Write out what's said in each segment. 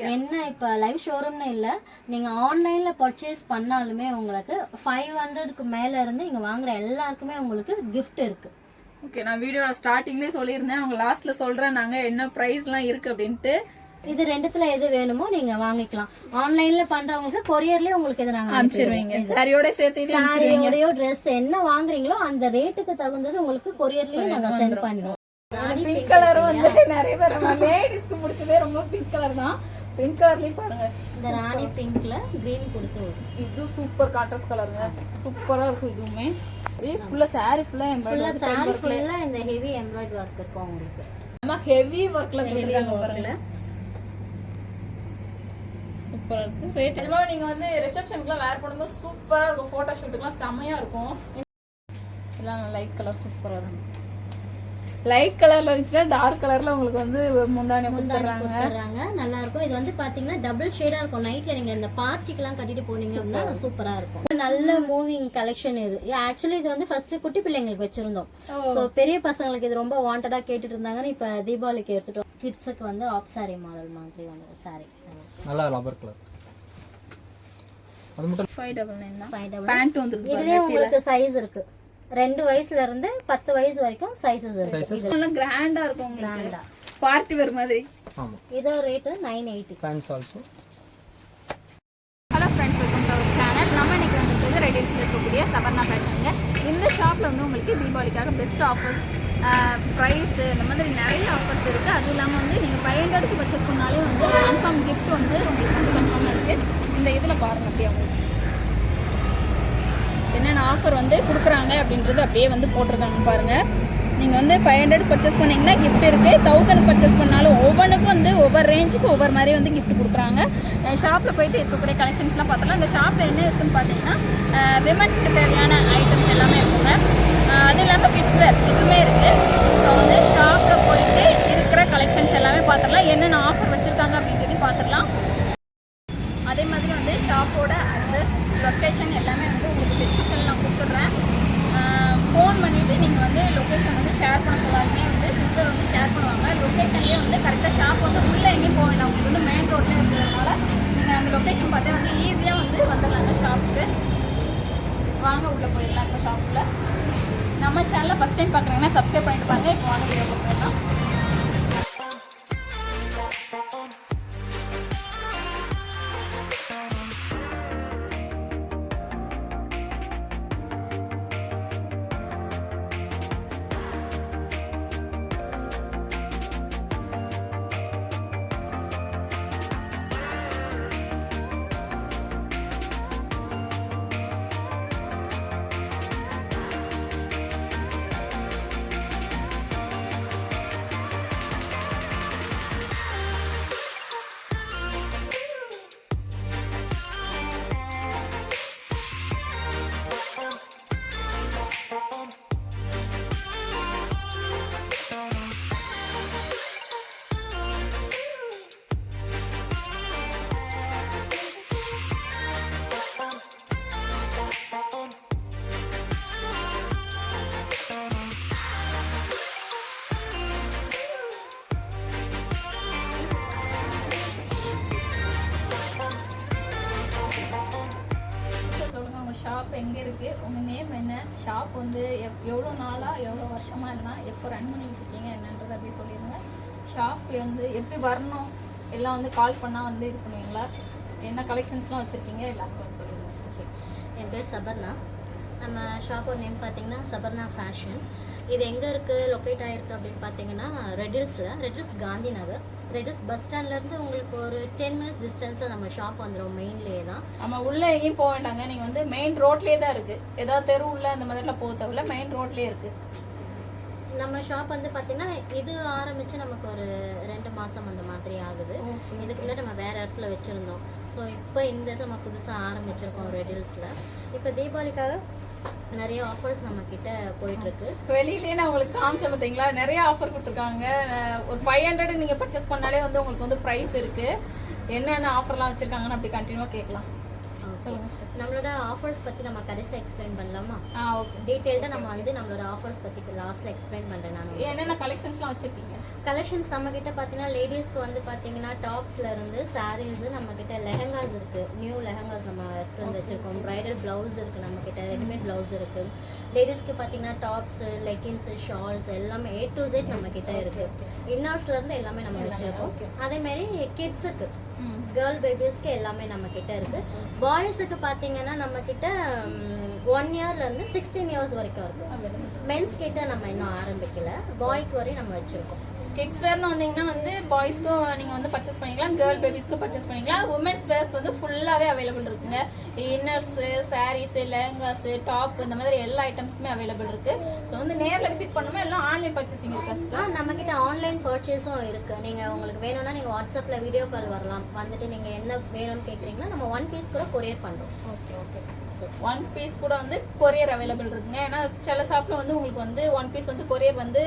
என்ன இப்போ லைவ் ஷோரூம்னு இல்லை, நீங்கள் ஆன்லைனில் பர்ச்சேஸ் பண்ணாலுமே உங்களுக்கு 500க்கு மேலே இருந்து இங்கே வாங்குற எல்லாருக்குமே உங்களுக்கு கிஃப்ட் இருக்குது. ஓகே, நான் வீடியோல ஸ்டார்டிங்லேயே சொல்லியிருந்தேன், அவங்க லாஸ்ட்ல சொல்றேன் நாங்கள் என்ன ப்ரைஸ்லாம் இருக்கு அப்படின்ட்டு. இது ரெண்டுத்துல எது வேணுமோ நீங்க வாங்கிக்கலாம். ஆன்லைன்ல பண்றவங்களுக்கு கொரியர்லயே உங்களுக்கு இதை நாங்க அனுப்பிச்சிருவீங்க. சாரியோட சேர்த்து இது அனுப்பிச்சிருவீங்க. சாரியோட Dress என்ன வாங்குறீங்களோ அந்த ரேட்டுக்கு தகுந்தது உங்களுக்கு கொரியர்லயே நாங்க சென்ட் பண்ணிடுவோம். பிங்க் கலர் வந்து நிறைய பேர் லேடிஸ்க்கு பிடிச்சதே ரொம்ப பிங்க் கலர் தான். பிங்க் கலர்லயே பாருங்க, இந்த ராணி பிங்க்ல கிரீன் கொடுத்து இது சூப்பர் கான்ட்ராஸ்ட் கலருங்க. சூப்பரா இருக்கும். இதுவுமே ஃபுல்லா சாரி ஃபுல்லா இந்த ஹெவி எம்ப்ராய்டரி ஒர்க் இருக்கும் உங்களுக்கு. நம்ம ஹெவி ஒர்க்ல கொடுத்திருக்காங்க பாருங்க. சூப்பரா இருக்கு. ரேட் நிஜமா நீங்க வந்து ரிசப்ஷனுக்குலாம் வேர் பண்ணும்போது சூப்பரா இருக்கும். போட்டோ ஷூட்டுக்குலாம் செமையா இருக்கும். எல்லாம் லைட் கலர் சூப்பரா இருக்கும். லைட் கலர்ல இருந்துச்சுன்னா டார்க் கலர்ல உங்களுக்கு வந்து முந்தானி கொடுத்துறாங்க. நல்லா இருக்கும். இது வந்து பாத்தீங்கன்னா டபுள் ஷேடா இருக்கும். நைட்ல நீங்க இந்த பார்ட்டிக்கெல்லாம் கட்டிட்டு போனீங்க அப்படின்னா சூப்பரா இருக்கும். நல்ல மூவிங் கலெக்ஷன் இது. ஆக்சுவலி இது வந்து ஃபர்ஸ்ட் குட்டி பிள்ளைங்களுக்கு வச்சிருந்தோம். சோ பெரிய பசங்களுக்கு இது ரொம்ப வாண்டடா கேட்டுட்டு இருந்தாங்கன்னு இப்ப தீபாவளிக்கு எடுத்துட்டோம். கிட்ஸுக்கு வந்து ஆஃப் சாரி மாடல் மாதிரி வந்து சாரி நல்லா ரப்பர் கலர். அது மட்டும் 599 தான். பேண்ட் வந்துருக்கு. இதுலயே உங்களுக்கு சைஸ் இருக்கு. 2 வயசுல இருந்து 10 வயசு வரைக்கும் சைஸஸ் இருக்கு. நல்லா கிராண்டா இருக்கும். கிராண்டா பார்ட்டி வேர் மாதிரி. ஆமா. இதோ rate 980. Pants also. Hello friends, welcome to our channel. நம்ம இன்னைக்கு வந்துட்டு ரெடில்ஸ்ல இருக்கக்கூடிய சபர்ணா ஃபேஷனுங்க. இந்த ஷாப்ல வந்து உங்களுக்கு தீபாவளிக்காக பெஸ்ட் ஆஃபர்ஸ், ப்ரைஸ், இந்த மாதிரி நிறைய ஆஃபர்ஸ் இருக்குது. அதுவும் இல்லாமல் வந்து நீங்கள் 500க்கு பர்ச்சேஸ் பண்ணாலே வந்து கன்ஃபார்ம் கிஃப்ட் வந்து உங்களுக்கு வந்து கன்ஃபார்மாக இருக்குது. இந்த இதில் பாருங்கள் அப்படியே உங்களுக்கு என்னென்ன ஆஃபர் வந்து கொடுக்குறாங்க அப்படின்றது அப்படியே வந்து போட்டிருக்காங்க பாருங்கள். நீங்கள் வந்து 500 பர்ச்சேஸ் பண்ணிங்கன்னா கிஃப்ட் இருக்குது. 1000 பர்ச்சேஸ் பண்ணாலும் ஒவ்வொன்றுக்கும் வந்து ஒவ்வொரு ரேஞ்சுக்கு ஒவ்வொரு மாதிரி வந்து கிஃப்ட் கொடுக்குறாங்க. ஷாப்பில் போயிட்டு இருக்கக்கூடிய கலெக்ஷன்ஸ்லாம் பார்த்தலாம். இந்த ஷாப்பில் என்ன இருக்குதுன்னு பார்த்தீங்கன்னா விமன்ஸ்க்கு தேவையான ஐட்டம்ஸ் எல்லாமே இருக்குங்க. அது இல்லாமல் கிட்ஸ் வேர் இதுவுமே இருக்குது. ஸோ வந்து ஷாப்பில் போயிட்டு இருக்கிற கலெக்ஷன்ஸ் எல்லாமே பார்த்துடலாம். என்னென்ன ஆஃபர் வச்சுருக்காங்க அப்படின்றதையும் பார்த்துடலாம். அதே மாதிரி வந்து ஷாப்போட அட்ரஸ், லொக்கேஷன் எல்லாமே வந்து உங்களுக்கு டிஸ்கிரிப்ஷனில் நான் கொடுத்துட்றேன். ஃபோன் பண்ணிவிட்டு நீங்கள் வந்து லொக்கேஷன் வந்து ஷேர் பண்ண சொல்லாலுமே வந்து சிஸ்டர் வந்து ஷேர் பண்ணுவாங்க. லொக்கேஷன்லேயே வந்து கரெக்டாக ஷாப் வந்து உள்ளே எங்கேயும் போக வேண்டாம். உங்களுக்கு வந்து மெயின் ரோட்லேயே இருக்கிறதுனால நீங்கள் அந்த லொக்கேஷன் பார்த்தே வந்து ஈஸியாக வந்து வந்துடலாங்க ஷாப்புக்கு. வாங்க உள்ளே போயிடலாம். இப்போ ஷாப்பில் நம்ம சேனலில் ஃபஸ்ட் டைம் பார்க்குறீங்கன்னா சப்ஸ்கிரைப் பண்ணிட்டு பாருங்கள். இப்போ வாங்க வீடியோ பார்க்கலாம். ஷாப் எங்கே இருக்குது, உங்கள் நேம் என்ன, ஷாப் வந்து எவ்வளோ நாளாக எவ்வளோ வருஷமாக இல்லைனா எப்போ ரன் பண்ணிட்டு இருக்கீங்க என்னன்றது அப்படியே சொல்லிடுங்க. ஷாப் வந்து எப்படி வரணும் எல்லாம் வந்து கால் பண்ணால் வந்து இது பண்ணுவீங்களா, என்ன கலெக்ஷன்ஸ்லாம் வச்சுருக்கீங்க எல்லாமே கொஞ்சம் சொல்லிடுங்க. என் பேர் சபர்ணா. நம்ம ஷாப்போட நேம் பார்த்தீங்கன்னா சபர்ணா ஃபேஷன். இது எங்கே இருக்குது, லொக்கேட் ஆகிருக்கு அப்படின்னு பார்த்தீங்கன்னா riddles Gandhi Nagar. Riddles bus ஸ்டாண்ட்லேருந்து உங்களுக்கு ஒரு 10 மினிட்ஸ் டிஸ்டன்ஸில் நம்ம ஷாப் வந்துடும். மெயின்லேயே தான். நம்ம உள்ளே எங்கேயும் போக வேண்டாங்க. நீங்கள் வந்து மெயின் ரோட்லேயே தான் இருக்குது. ஏதாவது தெரு உள்ள அந்த மாதிரிலாம் போக தேவையில்ல, மெயின் ரோட்லேயே இருக்குது நம்ம ஷாப். வந்து பார்த்தீங்கன்னா இது ஆரம்பித்து நமக்கு ஒரு 2 மாதம் அந்த மாதிரி ஆகுது. இதுக்குள்ளே நம்ம வேறு இடத்துல வச்சுருந்தோம். ஸோ இப்போ இந்த இடத்துல நம்ம புதுசாக ஆரம்பிச்சிருக்கோம் ரெடில்ஸில். இப்போ தீபாவளிக்காக நிறைய ஆஃபர்ஸ் நம்ம கிட்ட போயிட்டு இருக்கு. வெளியிலேயே நான் உங்களுக்கு காமிச்சேன் பார்த்தீங்களா, நிறைய ஆஃபர் கொடுத்துருக்காங்க. ஒரு 500 நீங்கள் பர்ச்சேஸ் பண்ணாலே வந்து உங்களுக்கு வந்து ப்ரைஸ் இருக்குது. என்னென்ன ஆஃபர்லாம் வச்சுருக்காங்கன்னு அப்படி கண்டினியூவாக கேட்கலாம். சொல்லுங்க sister. நம்மளோட ஆஃபர்ஸ் பத்தி நம்ம கடைசியா எக்ஸ்பிளைன் பண்ணலாமா? ஓகே. டீடைல்டா நம்ம வந்து நம்மளோட ஆஃபர்ஸ் பத்தி லாஸ்ட்ல எக்ஸ்பிளைன் பண்றேன் நான். என்னென்ன கலெக்ஷன்ஸ்லாம் வச்சிருக்கீங்க? கலெக்ஷன்ஸ் நம்ம கிட்ட பாத்தீங்கன்னா லேடிஸ்க்கு வந்து பாத்தீங்கன்னா டாப்ஸ்ல இருந்து சாரீஸ், நம்ம கிட்ட லெஹங்காஸ் இருக்கு. நியூ லெஹங்காஸ் நம்ம எடுத்து வந்து வச்சிருக்கோம். பிரைடல் பிளவுஸ் இருக்கு நம்ம கிட்ட, ரெடிமேட் பிளவுஸ் இருக்கு. லேடிஸ்க்கு பாத்தீங்கன்னா டாப்ஸ், லெகின்ஸ், ஷால்ஸ் எல்லாமே A to Z நம்ம கிட்ட இருக்கு. இன்னர்ஸ்ல இருந்து எல்லாமே நம்ம வச்சிருக்கோம். அதே மாதிரி கிட்ஸுக்கு கேர்ள் பேபிஸ்க்கு எல்லாமே நம்ம கிட்ட இருக்கு. பாய்ஸுக்கு பாத்தீங்கன்னா நம்ம கிட்ட 1 இயர்ல இருந்து 16 இயர்ஸ் வரைக்கும் இருக்கு. மென்ஸ் கிட்ட நம்ம இன்னும் ஆரம்பிக்கல, பாய்க்கு வரையும் நம்ம வச்சிருக்கோம். கிட்ஸ் வேர்னு வந்தீங்கன்னா வந்து பாய்ஸ்க்கும் நீங்கள் வந்து பர்ச்சேஸ் பண்ணிக்கலாம், கேர்ள் பேபிஸ்க்கும் பர்ச்சேஸ் பண்ணிக்கலாம். உமன்ஸ் வேர்ஸ் வந்து ஃபுல்லாகவே அவைலபிள் இருக்குங்க. இன்னர்ஸு, சாரீஸு, லெஹங்காஸு, டாப் இந்த மாதிரி எல்லா ஐட்டம்ஸுமே அவைலபிள் இருக்கு. ஸோ வந்து நேரில் விசிட் பண்ணும்போது எல்லாம் ஆன்லைன் பர்ச்சேசிங் இருக்கு. நம்ம கிட்ட ஆன்லைன் பர்ச்சேஸும் இருக்கு. நீங்க உங்களுக்கு வேணும்னா நீங்க வாட்ஸ்அப்ல வீடியோ கால் வரலாம். வந்துட்டு நீங்க என்ன வேணும்னு கேக்குறீங்கன்னா நம்ம 1 பீஸ் கூட கொரியர் பண்றோம். Okay okay. 1 பீஸ் கூட வந்து கொரியர் அவைலபிள் இருக்குங்க. ஏன்னா சில ஷாப்ல வந்து உங்களுக்கு வந்து 1 பீஸ் வந்து கொரியர் வந்து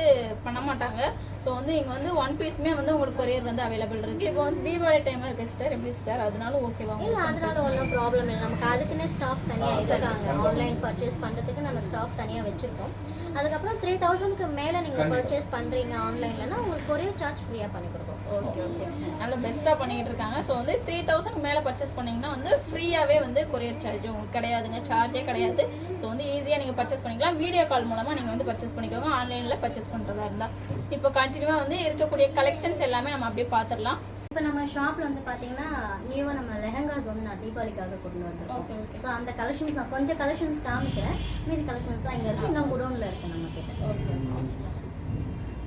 பண்ண மாட்டாங்க. ஸோ வந்து இங்கே வந்து 1 பீஸுமே வந்து உங்களுக்கு கொரியர் வந்து அவைலபிள் இருக்கு. இப்போ வந்து தீபாவளி டைமாக இருக்கு சிஸ்டர், எப்படி சிஸ்டர்? அதனால ஓகேவா? இல்லை, அதனால ஒன்றும் ப்ராப்ளம் இல்லை. நமக்கு அதுக்குன்னே ஸ்டாஃப் தனியாக இருக்காங்க. ஆன்லைன் பர்ச்சேஸ் பண்ணுறதுக்கு நம்ம ஸ்டாஃப் தனியாக வச்சுருக்கோம். அதுக்கப்புறம் 3000க்கு மேலே நீங்கள் பர்ச்சேஸ் பண்ணுறீங்க ஆன்லைன்லன்னா உங்களுக்கு கொரியர் சார்ஜ் ஃப்ரீயாக பண்ணி கொடுப்போம். ஓகே ஓகே, நல்லா பெஸ்ட்டாக பண்ணிக்கிட்டு இருக்காங்க. ஸோ வந்து 3000க்கு மேலே பர்ச்சேஸ் பண்ணிங்கன்னா வந்து ஃப்ரீயாகவே வந்து கொரியர் சார்ஜ் உங்களுக்கு கிடையாதுங்க, சார்ஜே கிடையாது. ஸோ வந்து ஈஸியாக நீங்கள் பர்ச்சேஸ் பண்ணிக்கலாம். வீடியோ கால் மூலமாக நீங்கள் வந்து பர்ச்சேஸ் பண்ணிக்கோங்க ஆன்லைனில் பர்ச்சேஸ் பண்ணுறதா இருந்தால். இப்போ கண்டினியூவாக வந்து இருக்கக்கூடிய கலெக்ஷன்ஸ் எல்லாமே நம்ம அப்படியே பார்த்துடலாம். இப்போ நம்ம ஷாப்ல வந்து பாத்தீங்கன்னா நியூவா நம்ம லெஹங்காஸ் வந்து நான் தீபாவளிக்காக கொண்டு வந்திருக்கோம். ஸோ அந்த கலெக்ஷன்ஸ் நான் கொஞ்சம் கலெக்ஷன்ஸ் காமிக்கிறேன். மீதி கலெக்ஷன்ஸ் தான் இங்க இருக்கு, இன்னும் குடோன்ல இருக்கு நம்ம கிட்ட. ஓகே.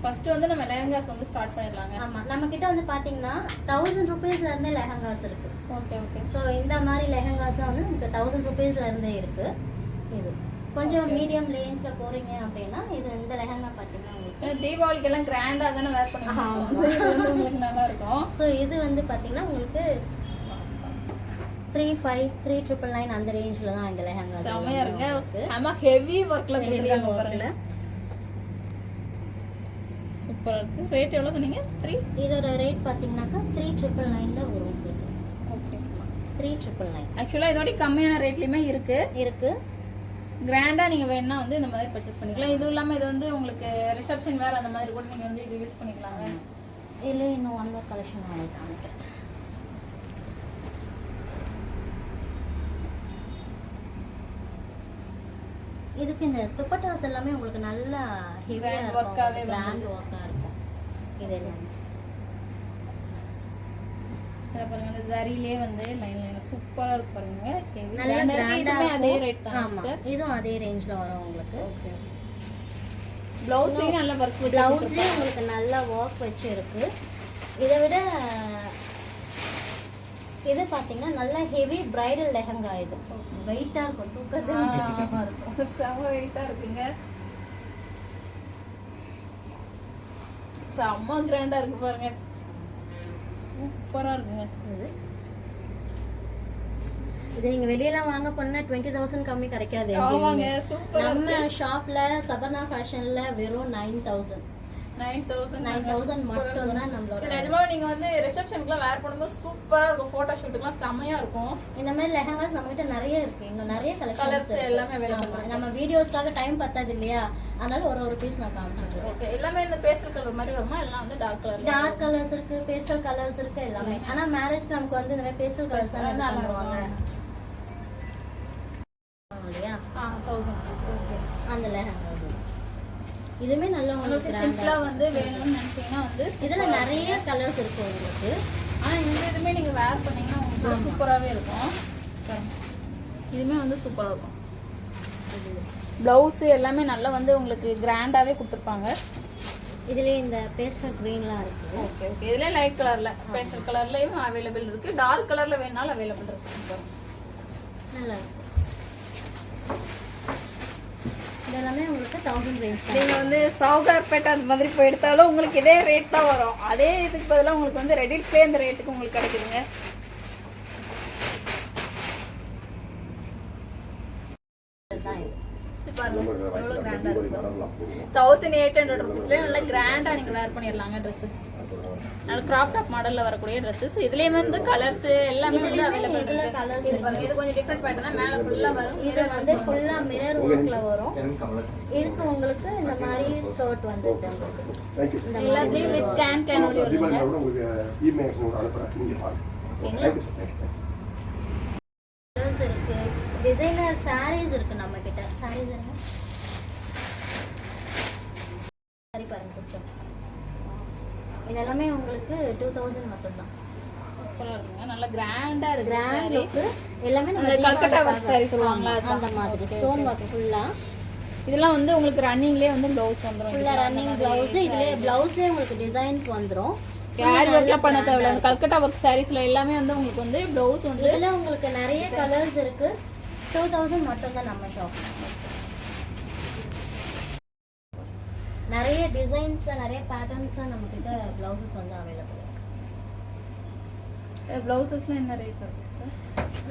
ஃபர்ஸ்ட் வந்து நம்ம லெஹங்காஸ் வந்து ஸ்டார்ட் பண்ணிடலாங்க. ஆமா, நம்ம கிட்ட வந்து பாத்தீங்கன்னா 1000 ரூபீஸ்ல இருந்தே லெஹங்காஸ் இருக்கு. Okay okay. ஸோ இந்த மாதிரி லெஹங்காஸ் வந்து உங்களுக்கு 1000 ரூபீஸ்ல இருந்தே இருக்கு. இது கொஞ்சம் மீடியம் ரேஞ்ச்ல போறீங்க அப்படின்னா இது இந்த லெஹங்கா பாத்தீங்கன்னா தீபாவளிக்கு எல்லாம் கிராண்டா தானே வேர் பண்ணுவாங்க, நல்லா இருக்கும். ஸோ இது வந்து பாத்தீங்கன்னா உங்களுக்கு 3500, 3999 அந்த ரேஞ்ச்ல தான் இந்த லெஹங்கா. செமையா இருக்கு, செம ஹெவி ஒர்க்ல கொடுத்திருக்காங்க பாருங்க. சூப்பரா இருக்கு. ரேட் எவ்வளவு சொன்னீங்க? 3. இதோட ரேட் பாத்தீங்கன்னாக்கா 3999ல வரும். ஓகே, 3999. ஆக்சுவலா இதோட கம்மியான ரேட்லயுமே இருக்கு. கிராண்டா நீங்க வேணா வந்து இந்த மாதிரி பர்ச்சேஸ் பண்ணிக்கலாம். இது இல்லாம இது வந்து உங்களுக்கு ரிசப்ஷன் வேற அந்த மாதிரி கூட நீங்க வந்து இது யூஸ் பண்ணிக்கலாங்க. இதுல இன்னும் ஒன் மோர் கலெக்ஷன் உங்களுக்கு காமிக்கிறேன். இதுக்கு இந்த துப்பட்டாஸ் எல்லாமே உங்களுக்கு நல்ல ஹெவியா ஒர்க்காவே பிராண்ட் ஒர்க்கா இருக்கும். இது எல்லாமே பாருங்க, இந்த ஜரியிலே வந்து லைன் சூப்பரா இருக்கு பாருங்க. நல்ல கிராண்டா அதே ரேட் தான். ஆமா, இதுவும் அதே ரேஞ்ச்ல வரும் உங்களுக்கு. ஓகே. ப்ளவுஸ்லயும் நல்ல வர்க் வச்சு, ப்ளவுஸ்லயும் உங்களுக்கு நல்ல வர்க் வச்சு இருக்கு. இதை விட இது பாத்தீங்கன்னா நல்ல ஹெவி பிரைடல் லெஹங்கா. இது வெயிட்டா இருக்கும், தூக்கத்துக்கு இருக்கும். செம வெயிட்டா இருக்குங்க, செம கிராண்டா இருக்கு பாருங்க. சூப்பரா இருக்குங்க. இது நீங்க வெளியெல்லாம் வாங்க போனா 20,000 கம்மி கிடைக்காது. ஆமாங்க, சூப்பரா இருக்கு. நம்ம ஷாப்ல சபர்ணா ஃபேஷன்ல வெறும் 9,000 மட்டும் தான் நம்மளோட. நிஜமா நீங்க வந்து ரிசப்ஷனுக்குலாம் வேர் பண்ணும்போது சூப்பரா இருக்கும், போட்டோ ஷூட்டுக்குலாம் செமையா இருக்கும். இந்த மாதிரி லெஹங்காஸ் நம்ம கிட்ட நிறைய இருக்கு. இன்னும் நிறைய கலர்ஸ் எல்லாமே அவைலபிள். நம்ம வீடியோஸ்க்காக டைம் பத்தாது இல்லையா, அதனால ஒரு பீஸ் நான் காமிச்சிட்டு இருக்கேன். ஓகே. எல்லாமே இந்த பேஸ்டல் கலர் மாதிரி வருமா? எல்லாம் வந்து டார்க் கலர்ஸ் இருக்கு, பேஸ்டல் கலர்ஸ் இருக்கு எல்லாமே. ஆனா மேரேஜ்க்கு நமக்கு வந்து இந்த மாதிரி பேஸ்டல் கலர்ஸ் தான் பண்ணுவாங்க இல்லையா. 1000. ஓகே. அந்த லெஹங்கா இதுமே நல்ல உங்களுக்கு சிம்பிளா வந்து வேணும்னு நினைச்சீங்கன்னா வந்து இதுல நிறைய கலர்ஸ் இருக்கு உங்களுக்கு. ஆனா இந்த இதுமே நீங்க வேர் பண்ணீங்கன்னா உங்களுக்கு சூப்பராவே இருக்கும். இதுமே வந்து சூப்பரா இருக்கும். பிளவுஸ் எல்லாமே நல்லா வந்து உங்களுக்கு கிராண்டாவே கொடுத்துருப்பாங்க. இதுல இந்த பேஸ்டல் கிரீன்லாம் இருக்கு. Okay okay. இதுல லைட் கலர்ல பேஸ்டல் கலர்லயும் அவைலபிள் இருக்கு, டார்க் கலர்ல வேணாலும் அவைலபிள் இருக்கு. நல்லா இருக்கு. இதெல்லாமே உங்களுக்கு 1000 ரேஞ்ச். நீங்க வந்து சவுகார்பேட்டை அந்த மாதிரி போய் எடுத்தாலும் உங்களுக்கு இதே ரேட் தான் வரும். அதே இதுக்கு பதிலாக உங்களுக்கு வந்து ரெடில்ஸ்லேயே இந்த ரேட்டுக்கு உங்களுக்கு கிடைக்குதுங்க. எவ்வளோ கிராண்டா இருக்கும். 1800 ருபீஸ்லேயே நல்லா கிராண்டா நீங்க வேர் பண்ணிடலாங்க ட்ரெஸ். கிராப் டாப் மாடல்ல வரக்கூடிய ட்ரெஸ்ஸஸ். இதுலயே வந்து கலர்ஸ் எல்லாமே வந்து அவைலபிள் இதுல இருக்கு. கலர்ஸ் இது பாருங்க, இது கொஞ்சம் டிஃபரெண்ட் பேட்டர்னா மேல ஃபுல்லா வரும். இது வந்து ஃபுல்லா மிரர் ஒர்க்ல வரும். இதுக்கு உங்களுக்கு இந்த மாதிரி ஸ்கர்ட் வந்துட்டு எல்லாத்துலயும் வித் கேன் ஓடி வருங்க. கலர்ஸ் இருக்கு, டிசைனர் sarees இருக்கு நம்ம கிட்ட. sarees இருங்க, சரி பாருங்க சிஸ்டம். இது எல்லாமே உங்களுக்கு 2000 மட்டும் தான். சூப்பரா இருக்குங்க, நல்ல கிராண்டா இருக்கு. கிராண்ட் லுக் எல்லாமே நம்ம அந்த கல்கட்டா ஒர்க் saree சொல்லுவாங்களா அந்த மாதிரி ஸ்டோன் ஒர்க் ஃபுல்லா. இதெல்லாம் வந்து உங்களுக்கு ரன்னிங்லயே வந்து ப்ளவுஸ் வந்துரும். ஃபுல்லா ரன்னிங் ப்ளவுஸ். இதுலயே ப்ளவுஸ்லயே உங்களுக்கு டிசைன்ஸ் வந்துரும். கேர் ஒர்க்லாம் பண்ண தேவையில்ல. அந்த கல்கட்டா ஒர்க் சாரீஸ்ல எல்லாமே வந்து உங்களுக்கு வந்து ப்ளவுஸ் வந்து இதுல உங்களுக்கு நிறைய கலர்ஸ் இருக்கு. 2000 மட்டும் தான் நம்ம ஷாப். நிறைய டிசைன்ஸ்ல நிறைய பேட்டர்ன்ஸ்ல நம்ம கிட்ட ப்ளவுசஸ் வந்து அவைலபிள் இருக்கு. ப்ளவுசஸ்லாம் என்ன ரேட் வருது சிஸ்டர்?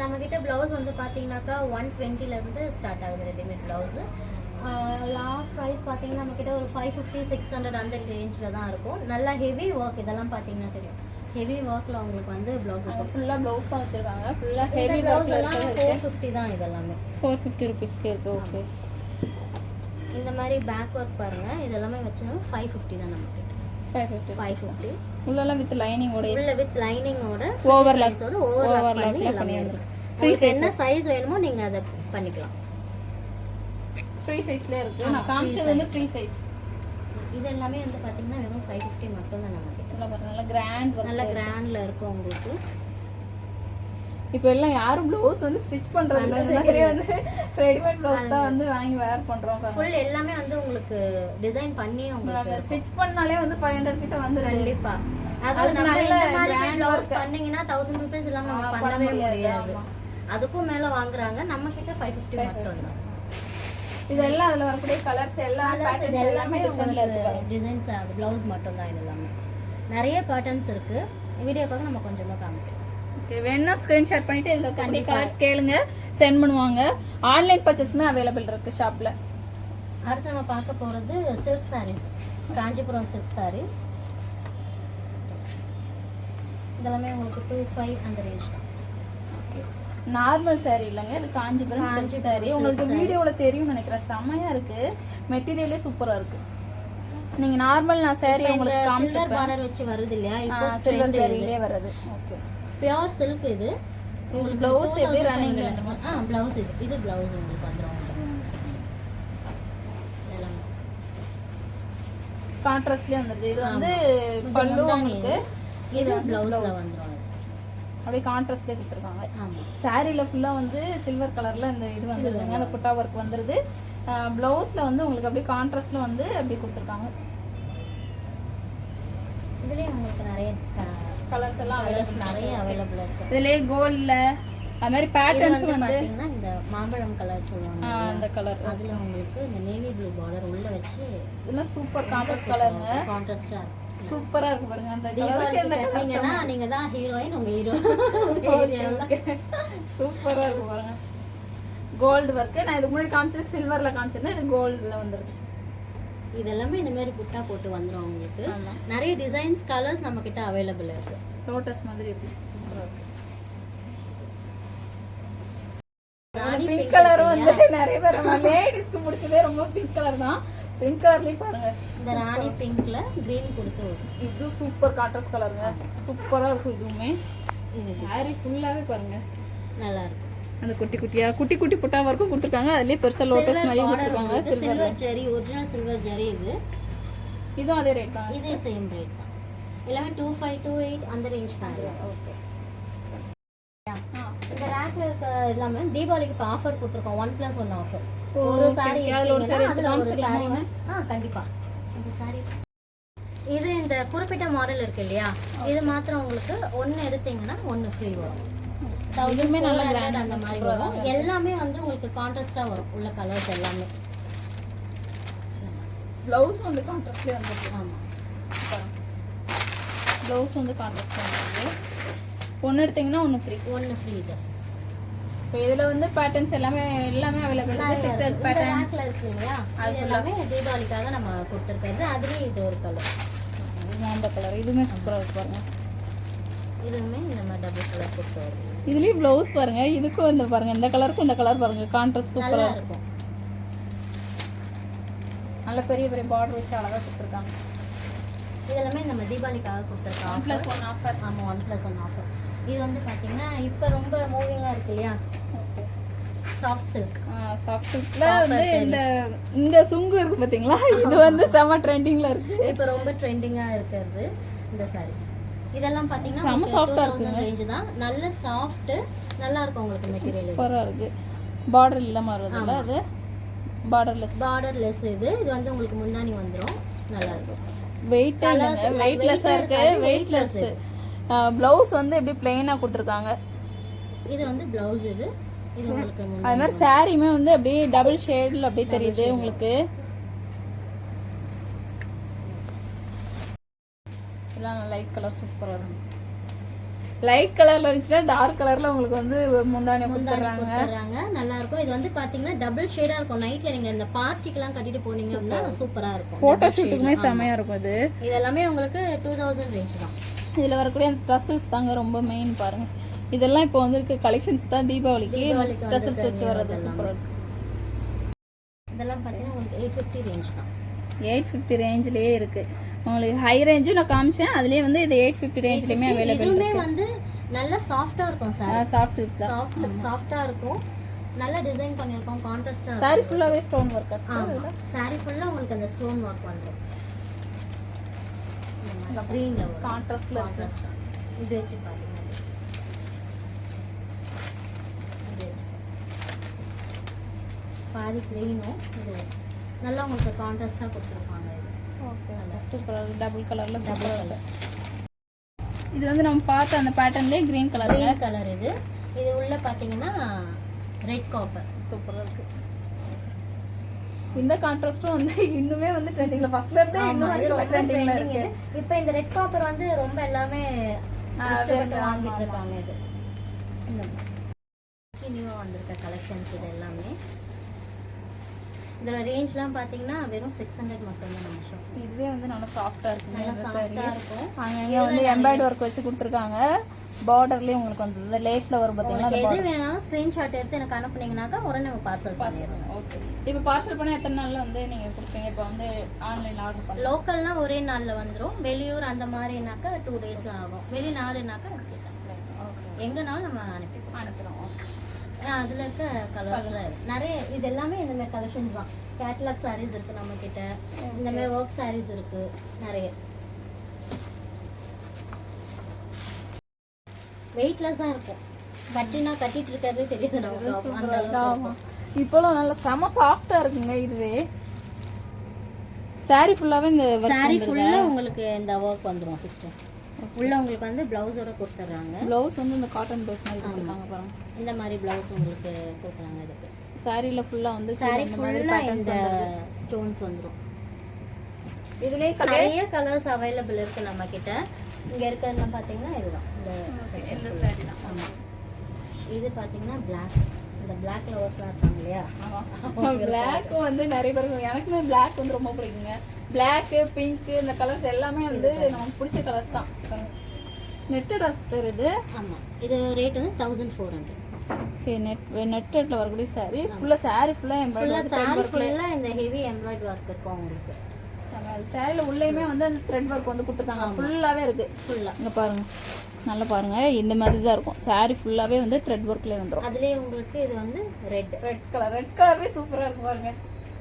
நம்ம கிட்ட ப்ளவுஸ் வந்து பாத்தீங்கன்னாக்கா 120 ல இருந்து ஸ்டார்ட் ஆகுது ரெடிமேட் ப்ளவுஸ். லாஸ்ட் ப்ரைஸ் பார்த்தீங்கன்னா நம்ம கிட்ட ஒரு 550 600 அந்த ரேஞ்சில் தான் இருக்கும். நல்லா ஹெவி ஒர்க் இதெல்லாம் பார்த்தீங்கன்னா தெரியும். ஹெவி ஒர்க்கில் உங்களுக்கு வந்து ப்ளவுஸஸ் ஃபுல்லாக ப்ளவுஸ் தான் வச்சுருக்காங்க. ஃபுல்லாக ஹெவி ஒர்க்கில் எல்லாம் 450 தான் இதெல்லாமே. 450 ருபீஸ்க்கு இருக்குது. ஓகே, இந்த மாதிரி பேக் ஒர்க் பாருங்கள், இதெல்லாமே வச்சுன்னா 550 தான் நம்ம கிட்ட. 550 உள்ளெல்லாம் வித் லைனிங்கோட, உள்ள வித் லைனிங்கோட ஓவர்லாக்கோட ஓவர்லாக் பண்ணி வந்துருக்கு. உங்களுக்கு என்ன சைஸ் வேணுமோ நீங்கள் அதை பண்ணிக்கலாம். ஃப்ரீ சைஸ்ல இருக்கு. நான் காமிச்சது வந்து ஃப்ரீ சைஸ். இது எல்லாமே வந்து பாத்தீங்கன்னா வெறும் 550 மட்டும் தான் நம்ம கிட்ட. நல்ல கிராண்ட் நல்ல கிராண்ட்ல இருக்கும் உங்களுக்கு. இப்போ எல்லாம் யாரும் ப்ளவுஸ் வந்து ஸ்டிட்ச் பண்றது இல்ல. இந்த மாதிரி வந்து ரெடிமேட் ப்ளவுஸ் தான் வந்து வாங்கி வேர் பண்றோம். ஃபுல் எல்லாமே வந்து உங்களுக்கு டிசைன் பண்ணி உங்களுக்கு ஸ்டிட்ச் பண்ணாலே வந்து 500 கிட்ட வந்துரும் கண்டிப்பா. அது நம்ம இந்த மாதிரி ப்ளவுஸ் பண்ணீங்கன்னா 1000 ரூபாய் இல்லாம நம்ம பண்ணவே முடியாது. அதுக்கும் மேல வாங்குறாங்க. நம்ம கிட்ட 550 மட்டும் தான். இதெல்லாம் அதுல வரக்கூடிய கலர்ஸ் எல்லாம் பேட்டர்ன்ஸ் எல்லாமே டிஃபரெண்ட்ல இருக்கு. டிசைன்ஸ் அது ப்ளவுஸ் மட்டும் தான். இது எல்லாமே நிறைய பேட்டர்ன்ஸ் இருக்கு. வீடியோக்காக நம்ம கொஞ்சமா காமிக்கிறோம். ஓகே, வேணா ஸ்கிரீன்ஷாட் பண்ணிட்டு இதுல கண்டிப்பா கலர்ஸ் கேளுங்க, சென்ட் பண்ணுவாங்க. ஆன்லைன் பர்ச்சேஸ்மே அவைலபிள் இருக்கு ஷாப்ல. அடுத்து நம்ம பார்க்க போறது சில்க் சாரீஸ். காஞ்சிபுரம் சில்க் சாரீஸ் இதெல்லாமே உங்களுக்கு 25 அந்த ரேஞ்ச் தான். நார்மல் saree இல்லங்க, இது காஞ்சிபுரம் சில்க் saree. உங்களுக்கு வீடியோல தெரியும் நினைக்கிறேன். செமையா இருக்கு, மெட்டீரியலே சூப்பரா இருக்கு. நீங்க நார்மல் நான் saree உங்களுக்கு காமிச்சேன், பார்டர் வச்சு வருது இல்லையா, இப்போ சில்வர் சாரியிலே வருது. Okay, pure silk. இது உங்களுக்கு ப்ளவுஸ் எப்படி ரன்னிங்ல வந்துமா? ப்ளவுஸ் இது ப்ளவுஸ் உங்களுக்கு வந்துரும். எல்லாம் கான்ட்ராஸ்ட்லயே வந்தது. இது வந்து பல்லு உங்களுக்கு, இது ப்ளவுஸ்ல வந்துரும். அப்படியே கான்ட்ராஸ்ட்லயே கொடுத்துருக்காங்க. ஆமா, சாரில ஃபுல்லா வந்து சில்வர் கலர்ல இந்த இது வந்துருதுங்க, அந்த குட்டா ஒர்க் வந்துருது. ப்ளவுஸ்ல வந்து உங்களுக்கு அப்படியே கான்ட்ராஸ்ட்ல வந்து அப்படியே கொடுத்துருக்காங்க. இதுலயே உங்களுக்கு நிறைய கலர்ஸ் எல்லாம் நிறைய அவைலபிள் இருக்கு. இதுலயே கோல்ட்ல அது மாதிரி பேட்டர்ன்ஸ் வந்து பாத்தீங்கன்னா இந்த மாம்பழம் கலர் சொல்லுவாங்க, அந்த கலர். அதுல உங்களுக்கு இந்த நேவி ப்ளூ பார்டர் உள்ள வச்சு இதெல்லாம் சூப்பர் கான்ட்ராஸ்ட் கலருங்க. கான்ட்ராஸ்டா சூப்பரா இருக்கு பாருங்க. அந்த தீபாவளிக்கு கட்டினீங்கன்னா நீங்க தான் ஹீரோயின், உங்க ஹீரோ சூப்பரா இருக்கு பாருங்க. Gold work. நான் இதுக்கு முன்னாடி காமிச்சது சில்வர்ல காமிச்சிருந்தேன், இது கோல்ட்ல வந்துருக்கு. இதெல்லாமே இந்த மாதிரி புட்டா போட்டு வந்துரும் உங்களுக்கு. நிறைய டிசைன்ஸ் கலர்ஸ் நம்ம கிட்ட அவைலபிள் இருக்கு. லோட்டஸ் மாதிரி இருக்கு, சூப்பரா இருக்கு. ராணி பிங்க் கலர் வந்து நிறைய பேர் நம்ம லேடிஸ்க்கு பிடிச்சதே ரொம்ப பிங்க் கலர் தான். பிங்க் கலர்லயே பாருங்க, இந்த ராணி பிங்க்ல கிரீன் கொடுத்து இது சூப்பர் கான்ட்ராஸ்ட் கலருங்க. சூப்பரா இருக்கும். இதுவுமே சாரி ஃபுல்லாவே பாருங்க நல்லா இருக்கும். அந்த குட்டி குட்டியா குட்டி குட்டி புட்டாவா இருக்கும் கொடுத்துருக்காங்க. அதுலயே பெருசா லோட்டஸ் மாதிரி கொடுத்துருக்காங்க. சில்வர் ஜெரி, ஒரிஜினல் சில்வர் ஜெரி. இதுவும் அதே ரேட் தான். இதே சேம் ரேட் தான். எல்லாமே 25 28 அந்த ரேஞ்ச் தான். ஓகே, இந்த ரேக்ல இருக்க எல்லாமே தீபாவளிக்கு இப்போ ஆஃபர் கொடுத்துருக்கோம். 1+1 ஆஃபர். ஒரு ஒரு சாரி அதுல ஒரு சாரி அதுல ஒரு சாரி காமிச்சிருக்காங்க. கண்டிப்பா இந்த சாரி. இது இந்த குறிப்பிட்ட மாடல் இருக்கு இல்லையா, இது மாத்திரம் உங்களுக்கு ஒன்னு எடுத்தீங்கன்னா ஒன்னு ஃப்ரீ வரும். இதுவுமே நல்ல கிராண்ட் அந்த மாதிரி வரும். எல்லாமே வந்து உங்களுக்கு கான்ட்ராஸ்டா வரும் உள்ள கலர்ஸ் எல்லாமே. ப்ளவுஸ் வந்து கான்ட்ராஸ்ட்லயே வந்துருக்கு. ஆமா, ப்ளவுஸ் வந்து கான்ட்ராஸ்ட்ல வந்துருக்கு. ஒன்னு எடுத்தீங்கன்னா ஒன்னு ஃப்ரீ. ஒன்னு ஃப்ரீ. இது இப்போ இதுல வந்து பேட்டர்ன்ஸ் எல்லாமே அவைலபிள் இருக்கு. சிக்ஸாக் பேட்டர்ன் ரேக்ல இருக்கு இல்லையா, அது எல்லாமே தீபாவளிக்காக நம்ம கொடுத்துருக்கிறது. அதுலயே இது ஒரு கலர். மாம்பழ கலர் இதுவுமே சூப்பராக இருக்கு பாருங்க. இதுவுமே இந்த மாதிரி டபுள் கலர் கொடுத்து வரும். இதுலேயும் ப்ளவுஸ் பாருங்க, இதுக்கும் இந்த பாருங்க, இந்த கலருக்கும் இந்த கலர் பாருங்க, கான்ட்ராஸ்ட் நல்லா சூப்பராக இருக்கும். நல்ல பெரிய பெரிய பார்டர் வச்சு அழகாக கொடுத்துருக்காங்க. இதெல்லாமே நம்ம தீபாவளிக்காக கொடுத்துருக்கோம். 1+1 ஆஃபர். ஆமாம், 1+1 ஆஃபர். இது வந்து பார்த்தீங்கன்னா இப்போ ரொம்ப மூவிங்காக இருக்கு இல்லையா, சாஃப்ட் சில்க். சாஃப்ட் சில்க்ல வந்து இந்த சுங்கு இருக்கு பார்த்தீங்களா, இது வந்து செம ட்ரெண்டிங்கில் இருக்கு. இப்போ ரொம்ப ட்ரெண்டிங்காக இருக்கிறது இந்த saree. இதெல்லாம் பார்த்தீங்கன்னா செம சாஃப்டாக இருக்குங்க. ரேஞ்ச் தான். நல்ல சாஃப்ட்டு, நல்லா இருக்கும் உங்களுக்கு மெட்டீரியல். சூப்பராக இருக்கு. பார்டர் இல்லாமல் வருதுல்ல, அது பார்டர்லெஸ். இது வந்து உங்களுக்கு முந்தானி வந்துடும். நல்லா இருக்கும். வெயிட்லெஸ்ஸாக இருக்கு. வெயிட்லெஸ். ப்ளவுஸ் வந்து எப்படி பிளெயினாக கொடுத்துருக்காங்க. இது வந்து ப்ளவுஸ். இது உங்களுக்கு அது மாதிரி சாரியுமே வந்து அப்படியே டபுள் ஷேடில் அப்படியே தெரியுது உங்களுக்கு. எல்லாம் லைட் கலர் சூப்பராக இருக்கும். லைட் கலர்ல இருந்துச்சுன்னா டார்க் கலர்ல உங்களுக்கு வந்து முந்தானி கொடுத்துறாங்க. நல்லா இருக்கும். இது வந்து பாத்தீங்கன்னா டபுள் ஷேடா இருக்கும். நைட்ல நீங்க இந்த பார்ட்டிக்கெல்லாம் கட்டிட்டு போனீங்க அப்படின்னா சூப்பரா இருக்கும். போட்டோ ஷூட்டுக்குமே செமையா இருக்கும். இது இதெல்லாமே உங்களுக்கு 2000 ரேஞ்ச் தான். இதுல வரக்கூடிய அந்த டசல்ஸ் தாங்க ரொம்ப மெயின் பாருங்க. இதெல்லாம் இப்போ வந்திருக்க கலெக்ஷன்ஸ் தான் தீபாவளிக்கு டசல்ஸ் வச்சு வர்றது சூப்பரா இருக்கு. இதெல்லாம் பாத்தீங்கன்னா உங்களுக்கு 850 ரேஞ்ச் தான். 850 ரேஞ்சிலேயே இருக்கு. உங்களுக்கு ஹை ரேஞ்சும் நான் காமிச்சேன், அதுலயே வந்து இது 850 ரேஞ்ச்லயுமே அவைலபிள் இருக்கு. இதுமே வந்து நல்ல சாஃப்ட்டா இருக்கும் சார். சாஃப்ட் சில்க் தான். சாஃப்ட்டா இருக்கும். நல்ல டிசைன் பண்ணிருக்கோம். கான்ட்ராஸ்டா சாரி ஃபுல்லாவே ஸ்டோன் வர்க். சாரி ஃபுல்லா உங்களுக்கு அந்த ஸ்டோன் வர்க் வந்துரும். கிரீன்ல வரும். கான்ட்ராஸ்ட்ல இருக்கு. இது வச்சு பாத்தீங்கன்னா பாதி கிரீனும் இது நல்லா உங்களுக்கு கான்ட்ராஸ்டா கொடுத்துருப்பாங்க. ஓகே, சூப்பரா இருக்கு. டபுள் கலர்ல டபுள் கலர். இது வந்து நம்ம பார்த்த அந்த பேட்டர்ன்லயே கிரீன் கலர். இது உள்ள பாத்தீங்கன்னா ரெட் காப்பர் சூப்பரா இருக்கு. இந்த கான்ட்ராஸ்டும் வந்து இன்னுமே வந்து ட்ரெண்டிங்ல ஃபர்ஸ்ட்ல இருந்தே இன்னும் ட்ரெண்டிங்ல இருக்கு. இப்போ இந்த ரெட் காப்பர் வந்து ரொம்ப எல்லாமே இஷ்டப்பட்டு வாங்கிட்டு இருக்காங்க. இது இந்த நியூவா வந்திருக்க கலெக்ஷன்ஸ் இது எல்லாமே. இதோட ரேஞ்ச்லாம் பாத்தீங்கன்னா வெறும் 600 மட்டும் தான் நம்ம ஷாப். இதுவே வந்து நல்லா சாஃப்ட்டா இருக்கு. நல்லா சாஃப்ட்டா இருக்கும். அங்க வந்து எம்ப்ராய்டரி ஒர்க் வச்சு கொடுத்துருக்காங்க. பார்டர்லயே உங்களுக்கு வந்து இந்த லேஸ்ல வரும் பாத்தீங்களா. எது வேணாலும் ஸ்கிரீன்ஷாட் எடுத்து எனக்கு அனுப்புனீங்கனாக்கா உடனே பார்சல் பண்ணிடுறோம். ஓகே. இப்போ பார்சல் பண்ணா எத்தனை நாள்ல வந்து நீங்க கொடுப்பீங்க? இப்போ வந்து ஆன்லைன்ல ஆர்டர் பண்ணா லோக்கல்னா ஒரே நாள்ல வந்துரும். வெளியூர் அந்த மாதிரினாக்கா 2 டேஸ்ல ஆகும். வெளிநாடுனாக்கா எங்கனாலும் நம்ம அனுப்புறோம். அதுல இருக்க கலர்ஸ்ல நிறைய இது எல்லாமே இந்த மாதிரி கலெக்ஷன்ஸ் தான். கேட்டலாக் சாரீஸ் இருக்கு நம்ம கிட்ட. இந்த மாதிரி ஒர்க் சாரீஸ் இருக்கு நிறைய. வெயிட்லெஸ்ஸா இருக்கும். கட்டினா கட்டிட்டு இருக்கிறதே தெரியாது நமக்கு. அந்த அளவுக்கு இப்போலாம் நல்ல செம சாஃப்ட்டா இருக்குங்க. இதுவே சாரி ஃபுல்லாவே இந்த சாரி ஃபுல்லா உங்களுக்கு இந்த வர்க் வந்துரும் சிஸ்டர். உள்ள உங்களுக்கு வந்து பிளவுஸோட கொடுத்துறாங்க. பிளவுஸ் வந்து இந்த காட்டன் பிளவுஸ் மாதிரி கொடுத்துருக்காங்க பாருங்க. இந்த மாதிரி பிளவுஸ் உங்களுக்கு கொடுக்குறாங்க. இதுக்கு சாரில ஃபுல்லா வந்து சாரி ஃபுல்லா இந்த ஸ்டோன்ஸ் வந்துரும். இதுலயே நிறைய கலர்ஸ் அவைலபிள் இருக்கு நம்ம கிட்ட. இங்க இருக்கிறதெல்லாம் பாத்தீங்கன்னா இதுதான் இந்த சாரி தான். ஆமா, இது பாத்தீங்கன்னா Black. இந்த Black லவர்ஸ்லாம் இருக்காங்க இல்லையா. Black வந்து நிறைய பேருக்கு, எனக்குமே Black வந்து ரொம்ப பிடிக்குங்க. Black, Pink இந்த கலர்ஸ் எல்லாமே வந்து நமக்கு பிடிச்ச கலர்ஸ் தான். நெட்டட் அஸ்டர் இது. ஆமா, இது ரேட் வந்து 1400. ஓகே. நெட்டட்ல வரக்கூடிய சாரி ஃபுல்லா ஃபுல்லா எம்ப்ராய்டரி ஃபுல்லா இந்த ஹெவி எம்ப்ராய்டரி வர்க் இருக்கும் உங்களுக்கு. சாரில உள்ளேயுமே வந்து அந்த த்ரெட் ஒர்க் வந்து கொடுத்துருக்காங்க. ஃபுல்லாவே இருக்கு. ஃபுல்லா இங்க பாருங்க, நல்லா பாருங்க. இந்த மாதிரி தான் இருக்கும். சாரி ஃபுல்லாவே வந்து த்ரெட் ஒர்க்லயே வந்துரும். அதுலயே உங்களுக்கு இது வந்து ரெட் கலர்வே சூப்பரா இருக்கு பாருங்க.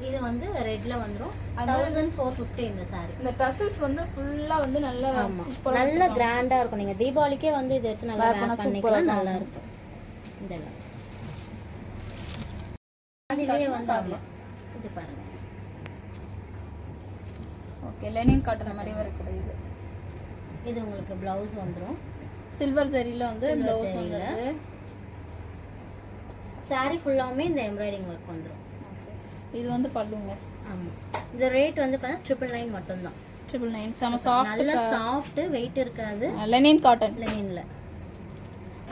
இது வந்து ரெட்ல வந்துரும். 1450 இந்த சாரி. இந்த டசல்ஸ் வந்து ஃபுல்லா வந்து நல்லா நல்ல கிராண்டா இருக்கும். நீங்க தீபாவளிக்கே வந்து இத எடுத்து நல்லா வேர் பண்ணிக்கலாம். நல்லா இருக்கும். இதெல்லாம் அதுலயே வந்து ஆமா இது பாருங்க. ஓகே. லெனின் காட்டன் மாதிரி இருக்குது. இது உங்களுக்கு பிளவுஸ் வந்துரும். சில்வர் ஜரியில வந்து பிளவுஸ் வந்துருது. சாரி ஃபுல்லாமே இந்த எம்ப்ராய்டிங் வர்க் வந்துரும். இது வந்து பல்லுங்க. ஆமா, இந்த ரேட் வந்து பார்த்தா 999 மட்டும் தான். 999 செம சாஃப்ட். நல்ல சாஃப்ட், வெயிட் இருக்காது. Linen cotton. லெனின்ல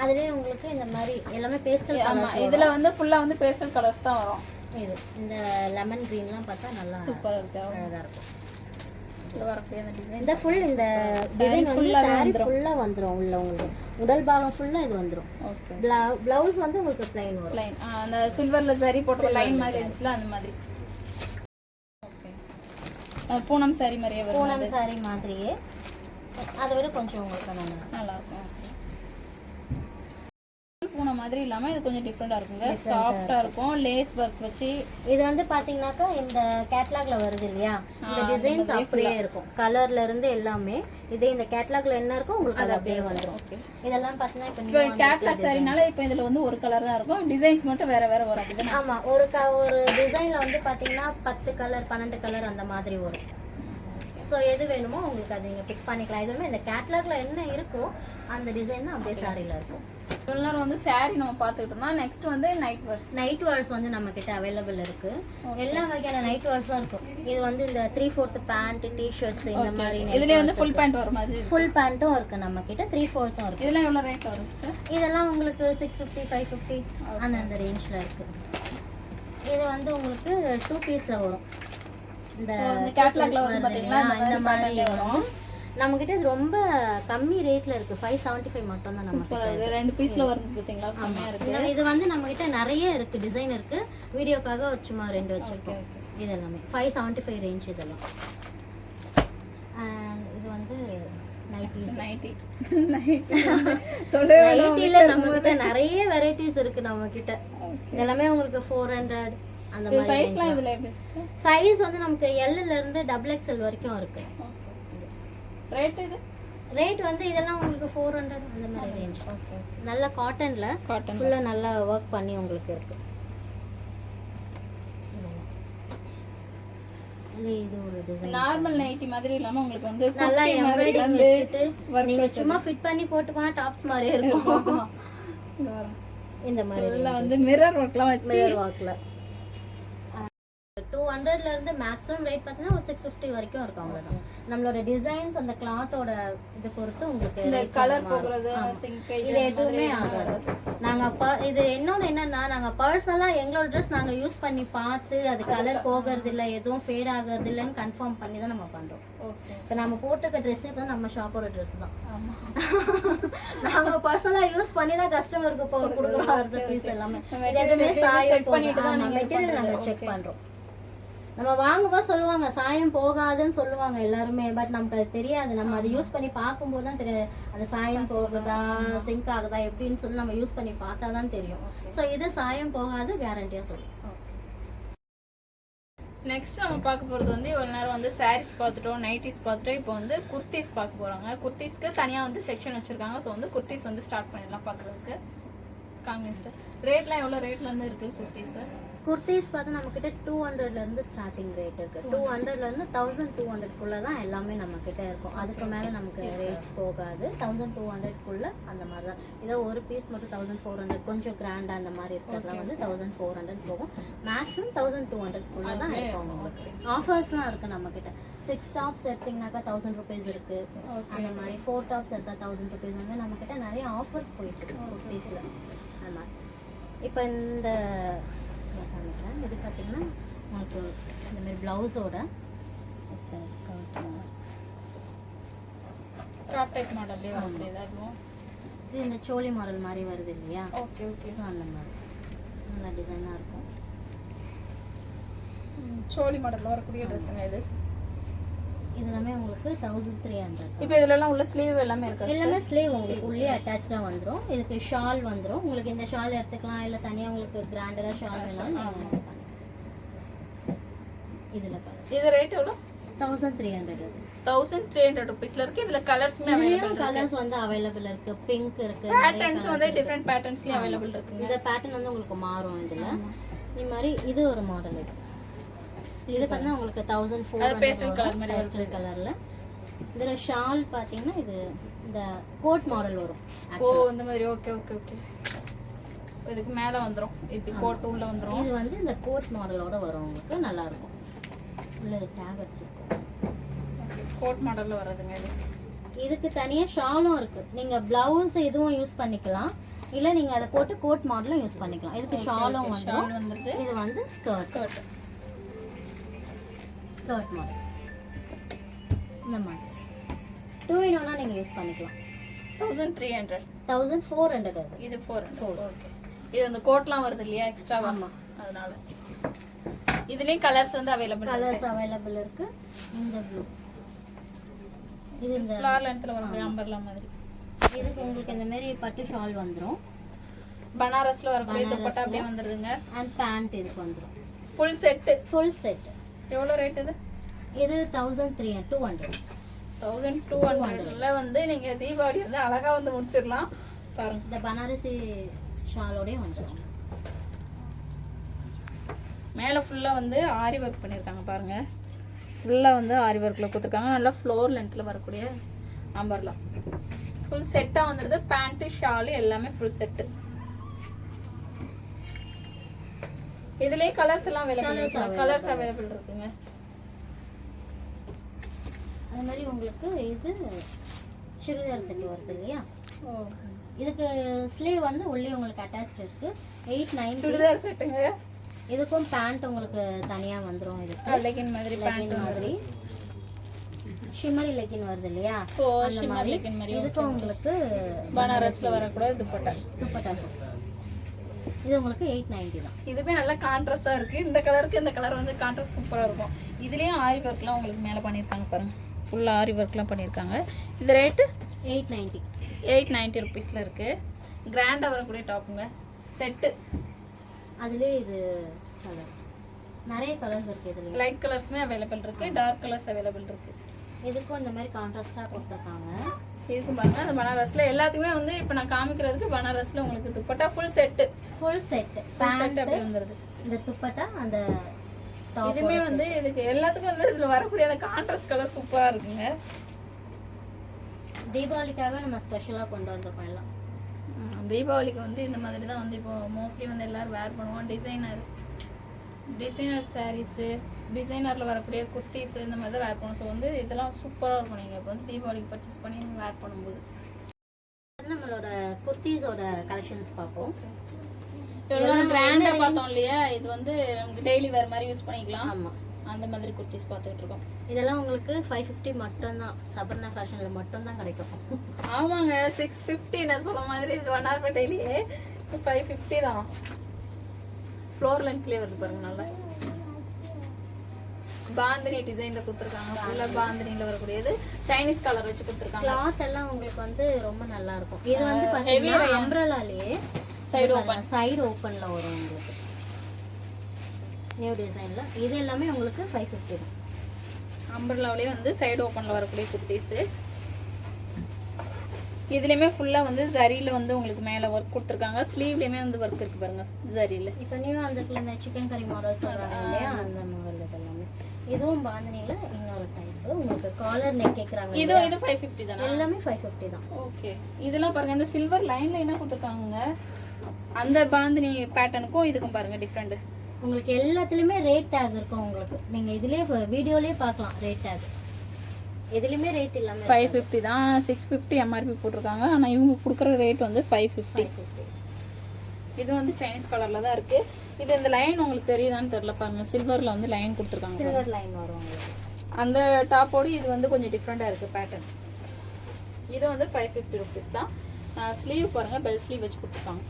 அதுலயே உங்களுக்கு இந்த மாதிரி எல்லாமே பேஸ்டல் கலர்ஸ். இதுல வந்து ஃபுல்லா வந்து பேஸ்டல் கலர்ஸ் தான் வரும். இது இந்த லெமன் கிரீன்லாம் பார்த்தா நல்லா சூப்பரா இருக்கு. அழகா இருக்கும். இது வரக்கூடிய அந்த டிசைன் இந்த ஃபுல் இந்த டிசைன் வந்து saree ஃபுல்லா வந்துரும் உள்ள உங்களுக்கு உடல் பாகம் ஃபுல்லா இது வந்துரும். ஓகே. ப்ளவுஸ் வந்து உங்களுக்கு plain வரும். லைன் அந்த சில்வர்ல சரி போட்ட லைன் மாதிரி இருந்துச்சுல அந்த மாதிரி. ஓகே. பூனம் saree மாதிரியே வரும். பூனம் saree மாதிரியே அதை விட கொஞ்சம் உங்களுக்கு நல்லா இருக்கும். பூனை மாதிரி இல்லாம இது கொஞ்சம் டிஃபரெண்டா இருக்குங்க. சாஃப்ட்டா இருக்கும். லேஸ் வர்க் வச்சு இது வந்து பாத்தீங்கன்னாக்கா இந்த கேட்டலாக்ல வருது இல்லையா, இந்த டிசைன்ஸ் அப்படியே இருக்கும். கலர்ல இருந்து எல்லாமே இதே இந்த கேட்டலாக்ல என்ன இருக்கோ உங்களுக்கு அது அப்படியே வந்துரும். இதெல்லாம் பாத்தீங்கன்னா இப்போ கேட்டலாக் சாரினால இப்போ இதுல வந்து ஒரு கலர் தான் இருக்கும். டிசைன்ஸ் மட்டும் வேற வேற வரும் அப்படிதானே? ஆமா, ஒரு டிசைன்ல வந்து பாத்தீங்கன்னா 10 கலர் 12 கலர் அந்த மாதிரி வரும். ஸோ எது வேணுமோ உங்களுக்கு அதை நீங்கள் பிக் பண்ணிக்கலாம். இது இந்த கேட்டலாக்ல என்ன இருக்கோ அந்த டிசைன் தான் அப்படியே சாரியில் இருக்கும். இவ்வளோ நேரம் வந்து சாரி நம்ம பார்த்துக்கிட்டு இருந்தோம். நெக்ஸ்ட் வந்து நைட் வேர்ஸ் வந்து நம்ம கிட்ட அவைலபிள் இருக்கு. எல்லா வகையான நைட் வேர்ஸும் இருக்கும். இது வந்து இந்த 3/4 பேண்ட் டிஷர்ட்ஸ் இந்த மாதிரி இதுலயே வந்து ஃபுல் பேண்ட் வர மாதிரி ஃபுல் பேண்ட்டும் இருக்கு நம்ம கிட்ட, 3/4 இருக்கு. இதெல்லாம் எவ்வளோ ரேட் வரும்? இதெல்லாம் உங்களுக்கு 650 550 அந்த ரேஞ்சில் இருக்கு. இது வந்து உங்களுக்கு 2 பீஸ்ல வரும். இந்த கேட்டலாக்ல வந்து பாத்தீங்களா இந்த மாதிரி வரும். நம்ம கிட்ட இது ரொம்ப கம்மி ரேட்ல இருக்கு. 575 மட்டும் தான் நம்ம கிட்ட. 2 பீஸ்ல வருது பாத்தீங்களா, கம்மியா இருக்கு. இது வந்து நம்ம கிட்ட நிறைய இருக்கு, டிசைன் இருக்கு. வீடியோக்காக சும்மா 2 வச்சிருக்கோம். இது எல்லாமே 575 ரேஞ்ச் இதெல்லாம். இது வந்து நைட்டி சொல்லவே நைட்டில நம்ம கிட்ட நிறைய வெரைட்டிஸ் இருக்கு. நம்ம கிட்ட எல்லாமே உங்களுக்கு 400 அந்த மாதிரி. சைஸ்லாம் இதுல எப்படி? சைஸ் வந்து நமக்கு L ல இருந்து XXL வரைக்கும் இருக்கு. ரேட் வந்து இதெல்லாம் உங்களுக்கு 400 அந்த மாதிரி ரேஞ்ச். ஓகே. நல்ல காட்டன்ல ஃபுல்லா நல்லா வர்க் பண்ணி உங்களுக்கு இருக்கு. இது ஒரு டிசைன் நார்மல் நைட்டி மாதிரி இல்லாம உங்களுக்கு வந்து நல்லா எம்ப்ராய்டிங் வச்சிட்டு நீங்க சும்மா ஃபிட் பண்ணி போட்டு போனா டாப்ஸ் மாதிரி இருக்கும். இந்த மாதிரி எல்லாம் வந்து மிரர் வர்க்லாம் வச்சு மிரர் வர்க்ல 200ல இருந்து மேக்ஸிமம் ரேட் பார்த்தீங்கன்னா ஒரு 650 வரைக்கும் இருக்கும். அவ்வளவுதான். நம்மளோட டிசைன்ஸ் அந்த கிளாத்தோட இது பொறுத்து உங்களுக்கு இந்த கலர் போகிறது சிங்க் இது எதுவுமே ஆகாது. நாங்க இது இன்னொன்று என்னன்னா, நாங்க பர்சனலா எங்களோட ட்ரெஸ் நாங்க யூஸ் பண்ணி பார்த்து அது கலர் போகிறது இல்லை, எதுவும் ஃபேட் ஆகிறது இல்லைன்னு கன்ஃபார்ம் பண்ணி தான் நம்ம பண்றோம். இப்போ நம்ம போட்டிருக்க ட்ரெஸ்ஸே இப்போ நம்ம ஷாப்போட ட்ரெஸ் தான். நாங்க பர்சனலா யூஸ் பண்ணி தான் கஸ்டமருக்கு கொடுக்குறோம். பீஸ் எல்லாமே எதுவுமே செக் பண்ணிட்டு தான் மெட்டீரியல் நாங்க செக் பண்றோம். நம்ம வாங்கும்போது சொல்லுவாங்க சாயம் போகாதுன்னு சொல்லுவாங்க எல்லாருமே. பட் நமக்கு அது தெரியாது. நம்ம அதை யூஸ் பண்ணி பார்க்கும்போது தான் தெரியாது அந்த சாயம் போகுதா சிங்க் ஆகுதா எப்படின்னு சொல்லி நம்ம யூஸ் பண்ணி பார்த்தா தான் தெரியும். ஸோ இது சாயம் போகாது, கேரண்டியா சொல்லுவோம். நெக்ஸ்ட் நம்ம பார்க்க போகிறது வந்து இவ்வளோ நேரம் வந்து சாரீஸ் பார்த்துட்டோம், நைட்டிஸ் பார்த்துட்டோம். இப்போ வந்து குர்த்திஸ் பார்க்க போகிறாங்க. குர்த்திஸ்க்கு தனியாக வந்து செக்ஷன் வச்சுருக்காங்க. ஸோ வந்து குர்த்திஸ் வந்து ஸ்டார்ட் பண்ணிடலாம் பார்க்குறதுக்கு. காமிஸ்டர் ரேட்லாம் எவ்வளோ ரேட்லேருந்து இருக்குது குர்த்திஸு? குர்த்திஸ் பார்த்தா நம்ம கிட்ட 200ல இருந்து ஸ்டார்டிங் ரேட் இருக்கு. 200ல இருந்து 1200 தான் எல்லாமே நம்ம கிட்ட இருக்கும். அதுக்கு மேல நமக்கு ரேட்ஸ் போகாது. 1200 அந்த மாதிரி தான். இதோ ஒரு பீஸ் மட்டும் 1400 கொஞ்சம் கிராண்டா அந்த மாதிரி இருக்கிறதுலாம் வந்து 1400 போகும். மேக்ஸிமம் 1200 தான் இருக்கும். உங்களுக்கு ஆஃபர்ஸ்லாம் இருக்கு நம்ம கிட்ட. 6 டாப்ஸ் எடுத்தீங்கன்னாக்கா 1000 rupees இருக்கு. அந்த மாதிரி 4 டாப்ஸ் எடுத்தா 1000 rupees. வந்து நம்ம கிட்ட நிறைய ஆஃபர்ஸ் போயிட்டு இருக்கு குர்த்திஸ்ல. அந்த மாதிரி இப்போ இந்த இது பார்த்தீங்கன்னா உங்களுக்கு இந்த மாதிரி ப்ளவுஸோட க்ராப் டைப் மாடல்லே வருது. ஏதாச்சும் இது இந்த சோலி மாடல் மாதிரி வருது இல்லையா? Okay okay. ஸோ அந்த மாதிரி நல்லா டிசைனாக இருக்கும். சோலி மாடலில் வரக்கூடிய ட்ரெஸ்ஸுங்க இது. இது எல்லாமே உங்களுக்கு 1300. இப்போ இதுலலாம் உள்ள ஸ்லீவ் எல்லாமே இருக்கு. எல்லாமே ஸ்லீவ் உங்களுக்கு உள்ளே அட்டாச்சாக வந்துடும். இதுக்கு ஷால் வந்துடும். உங்களுக்கு இந்த ஷால் எடுத்துக்கலாம், இல்லை தனியாக உங்களுக்கு கிராண்டராக ஷால் வேணாலும் இதில் இது ரேட் எவ்வளோ? 1300. 1300 rupeesல இருக்கு. இதுல கலர்ஸ்மே அவைலபிள். கலர்ஸ் வந்து அவைலபிள் இருக்கு. பிங்க் இருக்கு. பேட்டர்ன்ஸ் வந்து டிஃபரண்ட் பேட்டர்ன்ஸ்லயே அவைலபிள் இருக்குங்க. இந்த பேட்டர்ன் வந்து உங்களுக்கு மாறும் இதுல. இந்த மாதிரி இது ஒரு மாடல் இது. இது பார்த்தா உங்களுக்கு 1400 பேஸ்டல் கலர் மாதிரி பேஸ்டல் கலர்ல. இதுல ஷால் பாத்தீங்கன்னா இது இந்த கோட் மாடல் வரும். ஓ இந்த மாதிரி. Okay okay okay. இதுக்கு மேல வந்துரும். இது கோட் உள்ள வந்துரும். இது வந்து இந்த கோட் மாடலோட வரும். உங்களுக்கு நல்லா இருக்கும். உள்ள டேக் வச்சிருக்கோம். கோட் மாடல்ல வரதுங்க இது. இதுக்கு தனியா ஷாலும் இருக்கு. நீங்க பிளவுஸ் இதுவும் யூஸ் பண்ணிக்கலாம், இல்ல நீங்க அதை போட்டு கோட் மாடலும் யூஸ் பண்ணிக்கலாம். இதுக்கு ஷாலும் வந்துருது. இது வந்து ஸ்கர்ட் மாடல். இந்த மாதிரி 2 in 1 நீங்க யூஸ் பண்ணிக்கலாம். 1300. 1400 அது. இது 400. ஓகே. இது அந்த கோட்லாம் வருது இல்லையா எக்ஸ்ட்ரா? ஆமா. அதனால இதுலயும் கலர்ஸ் வந்து அவைலபிள் இருக்கு. இந்த ப்ளூ, இது இந்த ஃப்ளார் லென்த்ல வரக்கூடிய அம்பர்லா மாதிரி. இதுக்கு உங்களுக்கு இந்த மாதிரி பட்டு ஷால் வந்துரும். பனாரஸ்ல வரக்கூடிய துப்பட்டா அப்படியே வந்துருதுங்க. அண்ட் பேண்ட் இதுக்கு வந்துரும். Full set. எவ்வளவு ரேட் இது? இது 1300. 1200ல வந்து நீங்க தீபாவளி வந்து அழகா வந்து முடிச்சிடலாம். பாருங்க இந்த பனாரசி ஷாலோடய வந்துரும். மேல ஃபுல்லா வந்து ஆரி ஒர்க் பண்ணிருக்காங்க பாருங்க. ஃபுல்லா வந்து ஆரி ஒர்க்ல கொடுத்துருக்காங்க. நல்லா ஃப்ளோர் லென்த்ல வரக்கூடிய அம்பர்லா. ஃபுல் செட்டா வந்துருது. பேண்ட் ஷால் எல்லாமே ஃபுல் செட். இதுலயே கலர்ஸ் எல்லாம் அவைலபிள் இருக்குங்க. அது மாதிரி உங்களுக்கு இது சுடிதார் செட் வருது இல்லையா? இதுக்கு ஸ்லீவ் வந்து உள்ளே உங்களுக்கு அட்டாச்ட் இருக்கு. 890 சுடிதார் செட்டுங்க. இதுக்கும் பேண்ட் உங்களுக்கு தனியா வந்துரும். இதுக்கு லெகின் மாதிரி பேண்ட் மாதிரி ஷிம்மரி லெகின் வருது இல்லையா? ஷிம்மர் லெகின் மாதிரி. இதுக்கு உங்களுக்கு பனாரஸ்ல வரக்கூடிய துப்பட்டா. இது உங்களுக்கு 890 தான். இதுவே நல்லா கான்ட்ராஸ்டா இருக்கு. இந்த கலருக்கு இந்த கலர் வந்து கான்ட்ராஸ்ட் சூப்பரா இருக்கும். இதுலயும் ஆரி ஒர்க்லாம் உங்களுக்கு மேல பண்ணிருக்காங்க பாருங்க. ஃபுல்லா ஆரி ஒர்க்லாம் பண்ணிருக்காங்க. இது ரேட் 890 ருபீஸ்ல இருக்கு. கிராண்டா வரக்கூடிய டாப்புங்க. செட். அதுலயே இது கலர் நிறைய கலர்ஸ் இருக்கு. இதுல லைட் கலர்ஸ்மே அவைலபிள் இருக்கு. டார்க் கலர்ஸ் அவைலபிள் இருக்கு. இதுக்கும் இந்த மாதிரி கான்ட்ராஸ்டா கொடுத்திருக்காங்க. இதுக்கும் பாருங்க அந்த பனாரஸ்ல எல்லாத்துக்குமே வந்து இப்போ நான் காமிக்கிறதுக்கு பனாரஸ்ல உங்களுக்கு துப்பட்டா ஃபுல் செட் பேண்ட் அப்படியே வந்துருது. இந்த துப்பட்டா அந்த இதுமே வந்து இதுக்கு எல்லாத்துக்கும் வந்து இதுல வரக்கூடிய அந்த கான்ட்ராஸ்ட் கலர் சூப்பரா இருக்குங்க. தீபாவளிக்காக நம்ம ஸ்பெஷலா கொண்டு வந்தோம் எல்லாம். தீபாவளிக்கு வந்து இந்த மாதிரி தான் வந்து இப்போ மோஸ்ட்லி வந்து எல்லாரும் வேர் பண்ணுவோம். டிசைனர் சாரீஸு, டிசைனரில் வரக்கூடிய குர்த்திஸ் இந்த மாதிரி தான் வேர் பண்ணுவோம். ஸோ வந்து இதெல்லாம் சூப்பராக இருக்கும். நீங்கள் இப்போ வந்து தீபாவளிக்கு பர்ச்சேஸ் பண்ணி வேர் பண்ணும்போது நம்மளோட குர்த்திஸோட கலெக்ஷன்ஸ் பார்ப்போம். கிராண்டா பார்த்தோம் இல்லையா? இது வந்து நமக்கு டெய்லி வேர் மாதிரி யூஸ் பண்ணிக்கலாம். ஆமா, அந்த மாதிரி குர்த்திஸ் பார்த்துட்டு இருக்கோம். இதெல்லாம் உங்களுக்கு 550 மட்டும் தான். சபர்ணா ஃபேஷன்ல மட்டும் தான் கிடைக்கும். ஆமாங்க, 650 நான் சொல்ற மாதிரி. இது வண்ணார்பேட்டையிலேயே 550 தான். ஃப்ளோர் லென்த்லயே வருது பாருங்க. நல்லா பாந்தினி டிசைன்ல கொடுத்துருக்காங்க. ஃபுல்லா பாந்தினில வரக்கூடியது. சைனீஸ் கலர் வச்சு கொடுத்துருக்காங்க. கிளாத் எல்லாம் உங்களுக்கு வந்து ரொம்ப நல்லா இருக்கும். இது வந்து பாத்தீங்கன்னா அம்ப்ரெல்லாலயே சைடு ஓபன்ல வரும் உங்களுக்கு. நியூ டிசைன்ல இது எல்லாமே உங்களுக்கு 550 தான். அம்ப்ரெல்லாலயே வந்து சைடு ஓபன்ல வரக்கூடிய குர்த்திஸ். இதுலயுமே ஃபுல்லா வந்து ஜரியில வந்து உங்களுக்கு மேல வர்க் கொடுத்துருக்காங்க. ஸ்லீவ்லயுமே வந்து வர்க் இருக்கு பாருங்க ஜரியில. இப்போ நியூ அந்த இந்த சிக்கன் கறி மாடல் சொல்றாங்க இல்லையா? அந்த மாடல் இதெல்லாமே. இதுவும் பாந்தினில இன்னொரு டைப். உங்களுக்கு காலர் நெக் கேக்குறாங்க. இது 550 தானா? எல்லாமே 550 தான். ஓகே. இதெல்லாம் பாருங்க இந்த சில்வர் லைன்ல என்ன கொடுத்துருக்காங்க. அந்த பாந்தினி பேட்டர்னுக்கும் இதுக்கும் பாருங்க டிஃபரெண்ட். உங்களுக்கு எல்லாத்துலயுமே ரேட் டேக் இருக்கும். உங்களுக்கு நீங்க இதுலயே வீடியோலயே பார்க்கலாம் ரேட் டேக். எதுலயுமே ரேட் இல்லாம 550 தான். 650 எம்ஆர்பி போட்டிருக்காங்க. ஆனா இவங்க கொடுக்குற ரேட் வந்து 550. இது வந்து சைனீஸ் கலர்ல தான் இருக்கு. இது இந்த லைன் உங்களுக்கு தெரியுதான்னு தெரியல பாருங்க. சில்வர்ல வந்து லைன் கொடுத்துருக்காங்க. சில்வர் லைன் வரும் உங்களுக்கு. அந்த டாப்போட இது வந்து கொஞ்சம் டிஃப்ரெண்டா இருக்கு பேட்டர்ன். இது வந்து 550 ருபீஸ் தான். ஸ்லீவ் பாருங்க, பெல் ஸ்லீவ் வச்சு கொடுத்துருக்காங்க.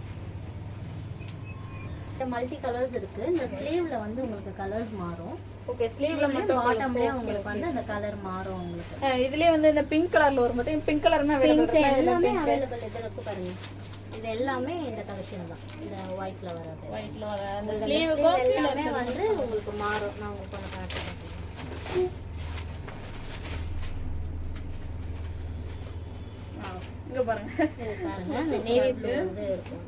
மல்டி கலர்ஸ் இருக்கு. இந்த ஸ்லீவ்ல வந்து உங்களுக்கு கலர்ஸ் மாறும். ஓகே, ஸ்லீவ்ல மட்டும் பாட்டம்லயே உங்களுக்கு வந்து அந்த கலர் மாறும் உங்களுக்கு. இதுலயே வந்து இந்த பிங்க் கலர்ல வரும். பாத்தீங்க பிங்க் கலர்னா அவைலபிள் இருக்கு. எல்லாமே அவைலபிள் இது இருக்கு பாருங்க. இது எல்லாமே இந்த கலெக்ஷன் தான். இந்த ஒயிட்ல வரது. ஒயிட்ல வர அந்த ஸ்லீவுக்கு எல்லாமே வந்து உங்களுக்கு மாறும். நான் உங்களுக்கு கொஞ்சம் காட்டுறேன். இங்க பாருங்க. இது பாருங்க. இந்த நேவி ப்ளூ வந்து இருக்கும்.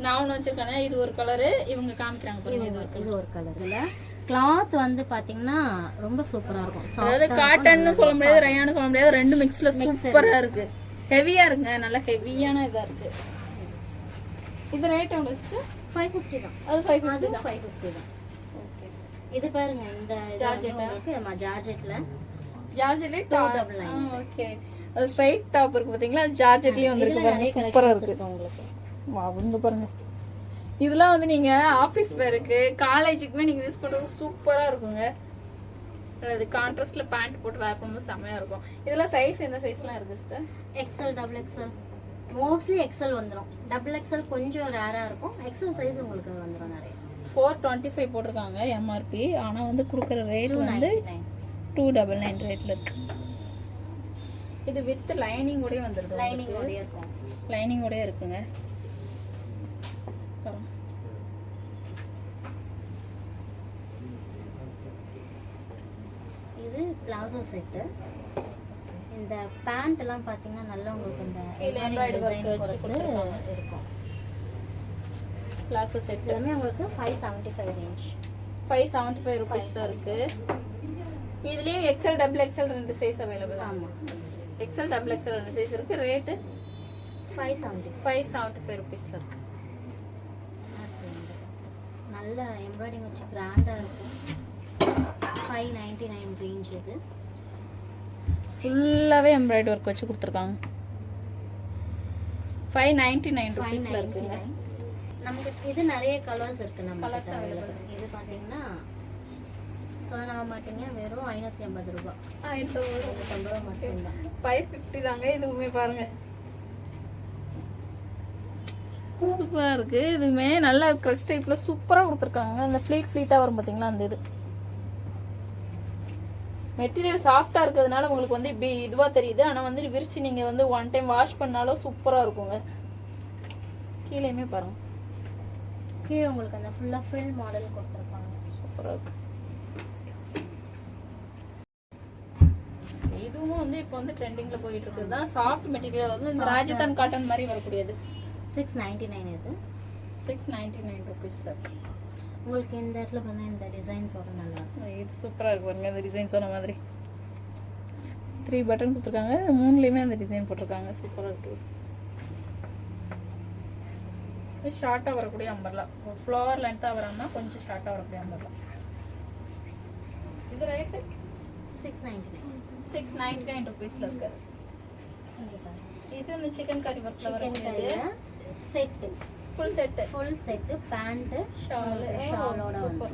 நான் ஒன்று வச்சிருக்கேன். இது ஒரு கலரு. இவங்க காமிக்கிறாங்க பாருங்க. இது ஒரு கலர். இல்ல கிளாத் வந்து பாத்தீங்கன்னா ரொம்ப சூப்பரா இருக்கும். அதாவது காட்டன்னு சொல்ல முடியாது, ரயான்னு சொல்ல முடியாது. ரெண்டு மிக்ஸ்ல சூப்பரா இருக்கு. ஹெவியா இருக்குங்க. நல்ல ஹெவியான இதா இருக்கு. இது ரேட் எவ்வளவு? 550 தான். அது 550 தான். 550 தான். ஓகே. இது பாருங்க இந்த ஜார்ஜெட்டா? ஜார்ஜெட்ல ஜார்ஜெட்ல 299. ஓகே. அது ஸ்ட்ரைட் டாப் இருக்கு பாத்தீங்களா? ஜார்ஜெட்லயே வந்திருக்கு பாருங்க. சூப்பரா இருக்கு உங்களுக்கு. வாங்க பாருங்க. இதெல்லாம் வந்து நீங்க ஆபீஸ் வேருக்கு, காலேஜுக்குமே நீங்க யூஸ் பண்றது சூப்பரா இருக்குங்க. அது கான்ட்ராஸ்ட்ல பேண்ட் போட்டு வேர் பண்ணும்போது செமையா இருக்கும். இதெல்லாம் சைஸ் என்ன சைஸ்லாம் இருக்கு sister? XL, double XL, mostly XL வந்துடும். டபுள் எக்ஸ்எல் கொஞ்சம் ரேரா இருக்கும். எக்ஸ்எல் சைஸ் உங்களுக்கு வந்துடும் நிறைய. 425 போட்டிருக்காங்க எம்ஆர்பி. ஆனா வந்து கொடுக்குற ரேட் வந்து 299 ரேட்ல இருக்கு. இது வித் லைனிங் ஓடயே வந்துருது. லைனிங் ஓடயே இருக்கும். லைனிங் ஓடயே இருக்குங்க. இது பிளாசோ செட்டு. இந்த பேண்ட் எல்லாம் பாத்தீங்கன்னா நல்லா உங்களுக்கு இந்த எம்ப்ராய்டரி வர்க் வச்சு கொடுத்துருக்காங்க இருக்கும். பிளாசோ செட் எல்லாமே உங்களுக்கு 575 ரேஞ்ச். 575 ரூபீஸ் தான் இருக்கு. இதுலயே எக்ஸ்எல் டபுள் எக்ஸ்எல் ரெண்டு சைஸ் அவைலபிள். ஆமா, எக்ஸ்எல் டபுள் எக்ஸ்எல் ரெண்டு சைஸ் இருக்கு. ரேட் 575 ரூபீஸ்ல இருக்கு. நல்ல எம்ப்ராய்டிங் வச்சு கிராண்டா இருக்கும். 599 ரேஞ்ச். இது ஃபுல்லாவே எம்ப்ராய்டரி ஒர்க் வச்சு கொடுத்துருக்காங்க. 599 ரூபீஸ்ல இருக்குங்க. நமக்கு இது நிறைய கலர்ஸ் இருக்கு. நம்ம இது பாத்தீங்கன்னா சொல்ல மாட்டீங்க, வெறும் 580 ரூபாய். 550 ரூபாய் மட்டும்தான். 550 தாங்க. இதுவுமே பாருங்க சூப்பரா இருக்கு. இதுவுமே நல்லா க்ரஷ் டைப்ல சூப்பரா கொடுத்துருக்காங்க. அந்த ஃபிளீட்டா வரும் பாத்தீங்களா, அந்த இது மெட்டீரியல் சாஃப்டா இருக்கிறதுனால உங்களுக்கு வந்து இப்படி இதுவா தெரியுது. ஆனா வந்து விரிச்சு நீங்க வந்து ஒன் டைம் வாஷ் பண்ணாலும் சூப்பரா இருக்குங்க. கீழேயுமே பாருங்க, கீழே உங்களுக்கு அந்த ஃபுல்லா ஃப்ரில் மாடல் கொடுத்துருப்பாங்க. சூப்பரா இருக்கு. இதுவும் வந்து இப்போ வந்து ட்ரெண்டிங்ல போயிட்டு இருக்குது தான். சாஃப்ட் மெட்டீரியல் வந்து இந்த ராஜஸ்தான் காட்டன் மாதிரி வரக்கூடியது. 699. இது 699 ரூபீஸ்ல இருக்கு. உங்களுக்கு இந்த இடத்துல பண்ண இந்த டிசைன்ஸோட நல்லா இருக்கும். இது சூப்பரா இருக்கு பாருங்க. இந்த டிசைன் சொன்ன மாதிரி 3 பட்டன் கொடுத்துருக்காங்க. இந்த மூணுலயுமே அந்த டிசைன் போட்டிருக்காங்க. சூப்பரா இருக்கு. இது ஷார்ட்டா வரக்கூடிய அம்பர்லா, ஃப்ளவர் லென்த்தா வராம கொஞ்சம் ஷார்ட்டா வரக்கூடிய அம்பர்லா. இது ரேட் 699 ரூபீஸ்ல இருக்கு. இது இந்த சிக்கன் கறி ஒர்க்ல வரக்கூடியது. Set, full set pant shawl ஷாலோட சூப்பர்.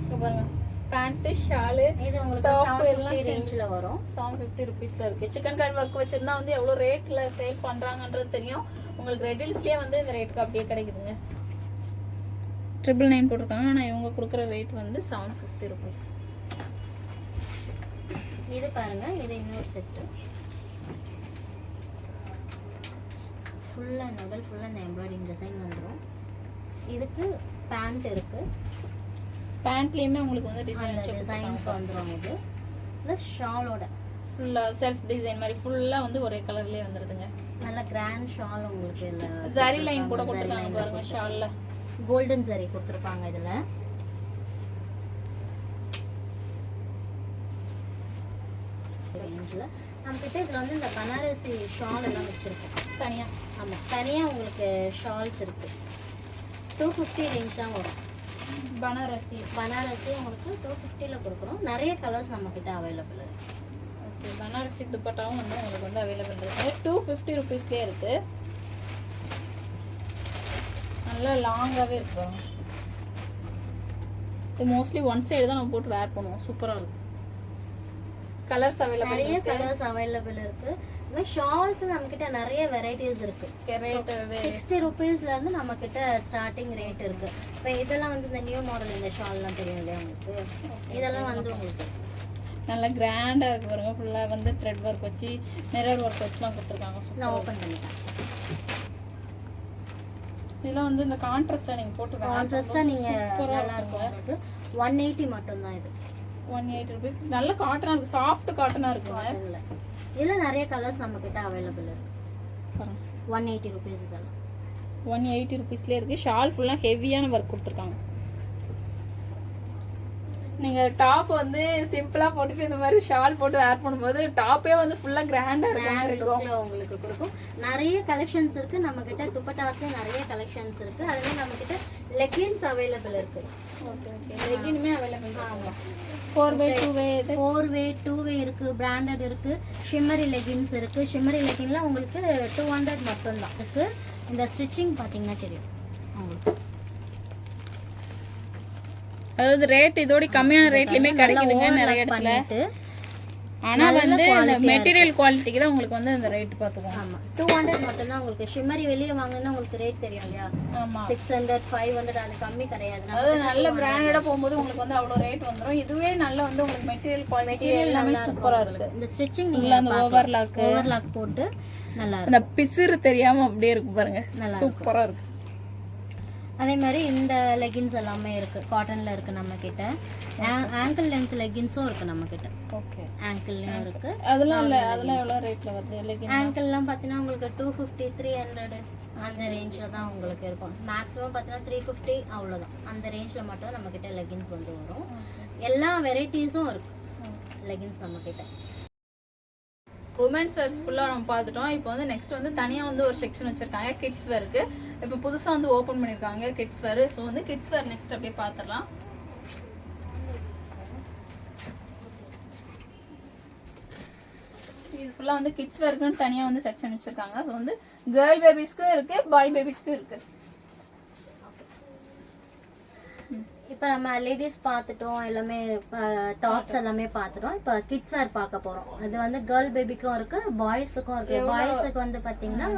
இங்க பாருங்க, பேண்ட் ஷால் இது உங்களுக்கு டாப் எல்லாம் ரேஞ்ச்ல வரும். 750 ரூபீஸ்ல இருக்கு. சிக்கன் கறி ஒர்க் வச்சிருந்தா வந்து எவ்வளவு ரேட்ல சேல் பண்றாங்கன்றது தெரியும் உங்களுக்கு. ரெடில்ஸ்லயே வந்து இந்த ரேட்டுக்கு அப்படியே கிடைக்குதுங்க. 999 போட்டிருக்காங்க. ஆனா இவங்க கொடுக்குற ரேட் வந்து 750 ரூபீஸ். இது பாருங்க, இது இன்னொரு செட். ஃபுல்லா நகல் ஃபுல்லா இந்த எம்ப்ராய்டிங் டிசைன் வந்துரும். இதுக்கு பேண்ட் இருக்கு. பேண்ட்லயுமே உங்களுக்கு வந்து டிசைன்ஸ் வந்துரும். இது ப்ளஸ் ஷாலோட ஃபுல்லா செல்ஃப் டிசைன் மாதிரி ஃபுல்லா வந்து ஒரே கலர்லயே வந்துருதுங்க. நல்ல கிராண்ட் ஷால் உங்களுக்கு. இல்ல ஜரி லைன் கூட கொடுத்திருக்காங்க பாருங்க. ஷால்ல கோல்டன் ஜரி கொடுத்திருப்பாங்க. இதுல ரேஞ்ச்ல நம்ம கிட்ட இதுல வந்து இந்த பனாரசி ஷால் எல்லாம் வச்சிருக்கோம் தனியா. ஆமா, தனியா உங்களுக்கு ஷால்ஸ் இருக்கு. 250 ரேஞ்ச் தான் வரும். பனாரசி உங்களுக்கு 250ல கொடுக்குறோம். நிறைய கலர்ஸ் நம்ம கிட்ட அவைலபிள் இருக்கு. ஓகே, பனாரசி துப்பட்டாவும் வந்து உங்களுக்கு வந்து அவைலபிள் இருக்கு. 250 ரூபீஸ்லயே இருக்கு. நல்லா லாங்காவே இருக்கு பாருங்க. இது மோஸ்ட்லி ஒன் சைடு தான் நம்ம போட்டு வேர் பண்ணுவோம். சூப்பரா இருக்கும். கலர்ஸ் அவைலபிள் நிறைய கலர்ஸ் அவைலபிள் இருக்கு. இந்த ஷால்ஸ் நம்ம கிட்ட நிறைய வெரைட்டிஸ் இருக்கு. ரேட் 60 ரூபீஸ்ல இருந்து நம்ம கிட்ட ஸ்டார்டிங் ரேட் இருக்கு. இப்போ இதெல்லாம் வந்து இந்த நியூ மாடல் இந்த ஷால்லாம் தெரியும் இல்லையா உங்களுக்கு. இதெல்லாம் வந்து உங்களுக்கு நல்லா கிராண்டா இருக்கு பாருங்க. ஃபுல்லா வந்து த்ரெட் ஒர்க் வச்சு மிரர் ஒர்க் வச்சுலாம் கொடுத்துருக்காங்க. நான் ஓபன் பண்ணிட்டேன். இதெல்லாம் வந்து இந்த கான்ட்ராஸ்டா நீங்க போட்டு கான்ட்ராஸ்டா நீங்க நல்லா இருக்கும். 180 மட்டும் தான் இது. 180 ரூபீஸ். நல்ல காட்டனா இருக்கு. சாஃப்ட் காட்டனா இருக்குங்க. இதுல நிறைய கலர்ஸ் நம்ம கிட்ட அவைலபிள் இருக்கு. 180 ரூபீஸ். இதெல்லாம் 180 ரூபீஸ்லயே இருக்கு. ஷால் ஃபுல்லா ஹெவியான ஒர்க் கொடுத்துருக்காங்க. நீங்க டாப் வந்து சிம்பிளா போட்டுட்டு இந்த மாதிரி ஷால் போட்டு வேர் பண்ணும்போது டாப்பே வந்து ஃபுல்லா கிராண்டா இருக்கும். உங்களுக்கு கொடுக்கும். நிறைய கலெக்ஷன்ஸ் இருக்கு நம்ம கிட்ட. துப்பட்டாஸ்ல நிறைய கலெக்ஷன்ஸ் இருக்கு. அதுல நம்ம கிட்ட லெகின்ஸ் அவைலபிள் இருக்கு. ஓகே ஓகே, லெகின்மே அவைலபிள். ஆமா, 4way 2way இருக்கு. பிராண்டட் இருக்கு. ஷிம்மரி லெகின்ஸ் இருக்கு. ஷிம்மரி லெகின்ல உங்களுக்கு 200 மட்டும் தான் இருக்கு. இந்த ஸ்டிச்சிங் பாத்தீங்கன்னா தெரியும் உங்களுக்கு. அதாவது ரேட் இதோட கம்மியான ரேட்லயுமே கிடைக்குதுங்க நிறைய இடத்துல. ஆனா வந்து இந்த மெட்டீரியல் குவாலிட்டிக்கு தான் உங்களுக்கு வந்து இந்த ரேட் பாத்துக்கோங்க. ஆமா 200 மட்டும் தான் உங்களுக்கு. ஷிம்மரி வெளிய வாங்குனா உங்களுக்கு ரேட் தெரியும் இல்லையா? ஆமா 600 500 அது கம்மி கிடையாது. அதாவது நல்ல பிராண்டடா போகும்போது உங்களுக்கு வந்து அவ்வளவு ரேட் வந்துரும். இதுவே நல்ல வந்து உங்களுக்கு மெட்டீரியல் குவாலிட்டி எல்லாமே சூப்பரா இருக்கு. இந்த ஸ்டிச்சிங் நீங்க அந்த ஓவர்லாக் போட்டு நல்லா இருக்கு. அந்த பிசிறு தெரியாம அப்படியே இருக்கு பாருங்க, சூப்பரா இருக்கு. அதே மாதிரி இந்த லெகின்ஸ் எல்லாமே இருக்கு, காட்டன்ல இருக்கு நம்ம கிட்ட. ஆங்கிள் லென்த் லெகின்ஸும் இருக்கு நம்ம கிட்ட. ஓகே, ஆங்கிள்லயும் இருக்கு. அதெல்லாம் எவ்வளவு ரேட்ல வருது லெகின்? ஆங்கிள்லாம் பாத்தீங்கன்னா உங்களுக்கு 250 300 அந்த ரேஞ்ச்ல தான் உங்களுக்கு இருக்கும். மேக்ஸிமம் பாத்தீங்கன்னா 350 அவ்வளவுதான். அந்த ரேஞ்ச்ல மட்டும் நம்ம கிட்ட லெகின்ஸ் வந்து வரும். எல்லா வெரைட்டிஸும் இருக்கு லெகின்ஸ் நம்ம கிட்ட. உமன்ஸ் வேர்ஸ் ஃபுல்லா நம்ம பார்த்துட்டோம். இப்போ வந்து நெக்ஸ்ட் வந்து தனியா வந்து ஒரு செக்ஷன் வச்சிருக்காங்க கிட்ஸ் வேருக்கு. இப்போ புதுசா வந்து ஓபன் பண்ணிருக்காங்க கிட்ஸ் வேர். ஸோ வந்து கிட்ஸ் வேர் நெக்ஸ்ட் அப்படியே பார்த்துடலாம். இது ஃபுல்லா வந்து கிட்ஸ் வேர்க்குன்னு தனியா வந்து செக்ஷன் வச்சிருக்காங்க. ஸோ வந்து கேர்ள் பேபிஸ்க்கும் இருக்கு, பாய் பேபிஸ்க்கும் இருக்கு. இப்போ நம்ம லேடிஸ் பார்த்துட்டோம், எல்லாமே டாப்ஸ் எல்லாமே பார்த்துட்டோம். இப்போ கிட்ஸ் வேர் பார்க்க போறோம். அது வந்து கேர்ள் பேபிக்கும் இருக்கு, பாய்ஸுக்கும் இருக்கு. பாய்ஸுக்கு வந்து பாத்தீங்கன்னா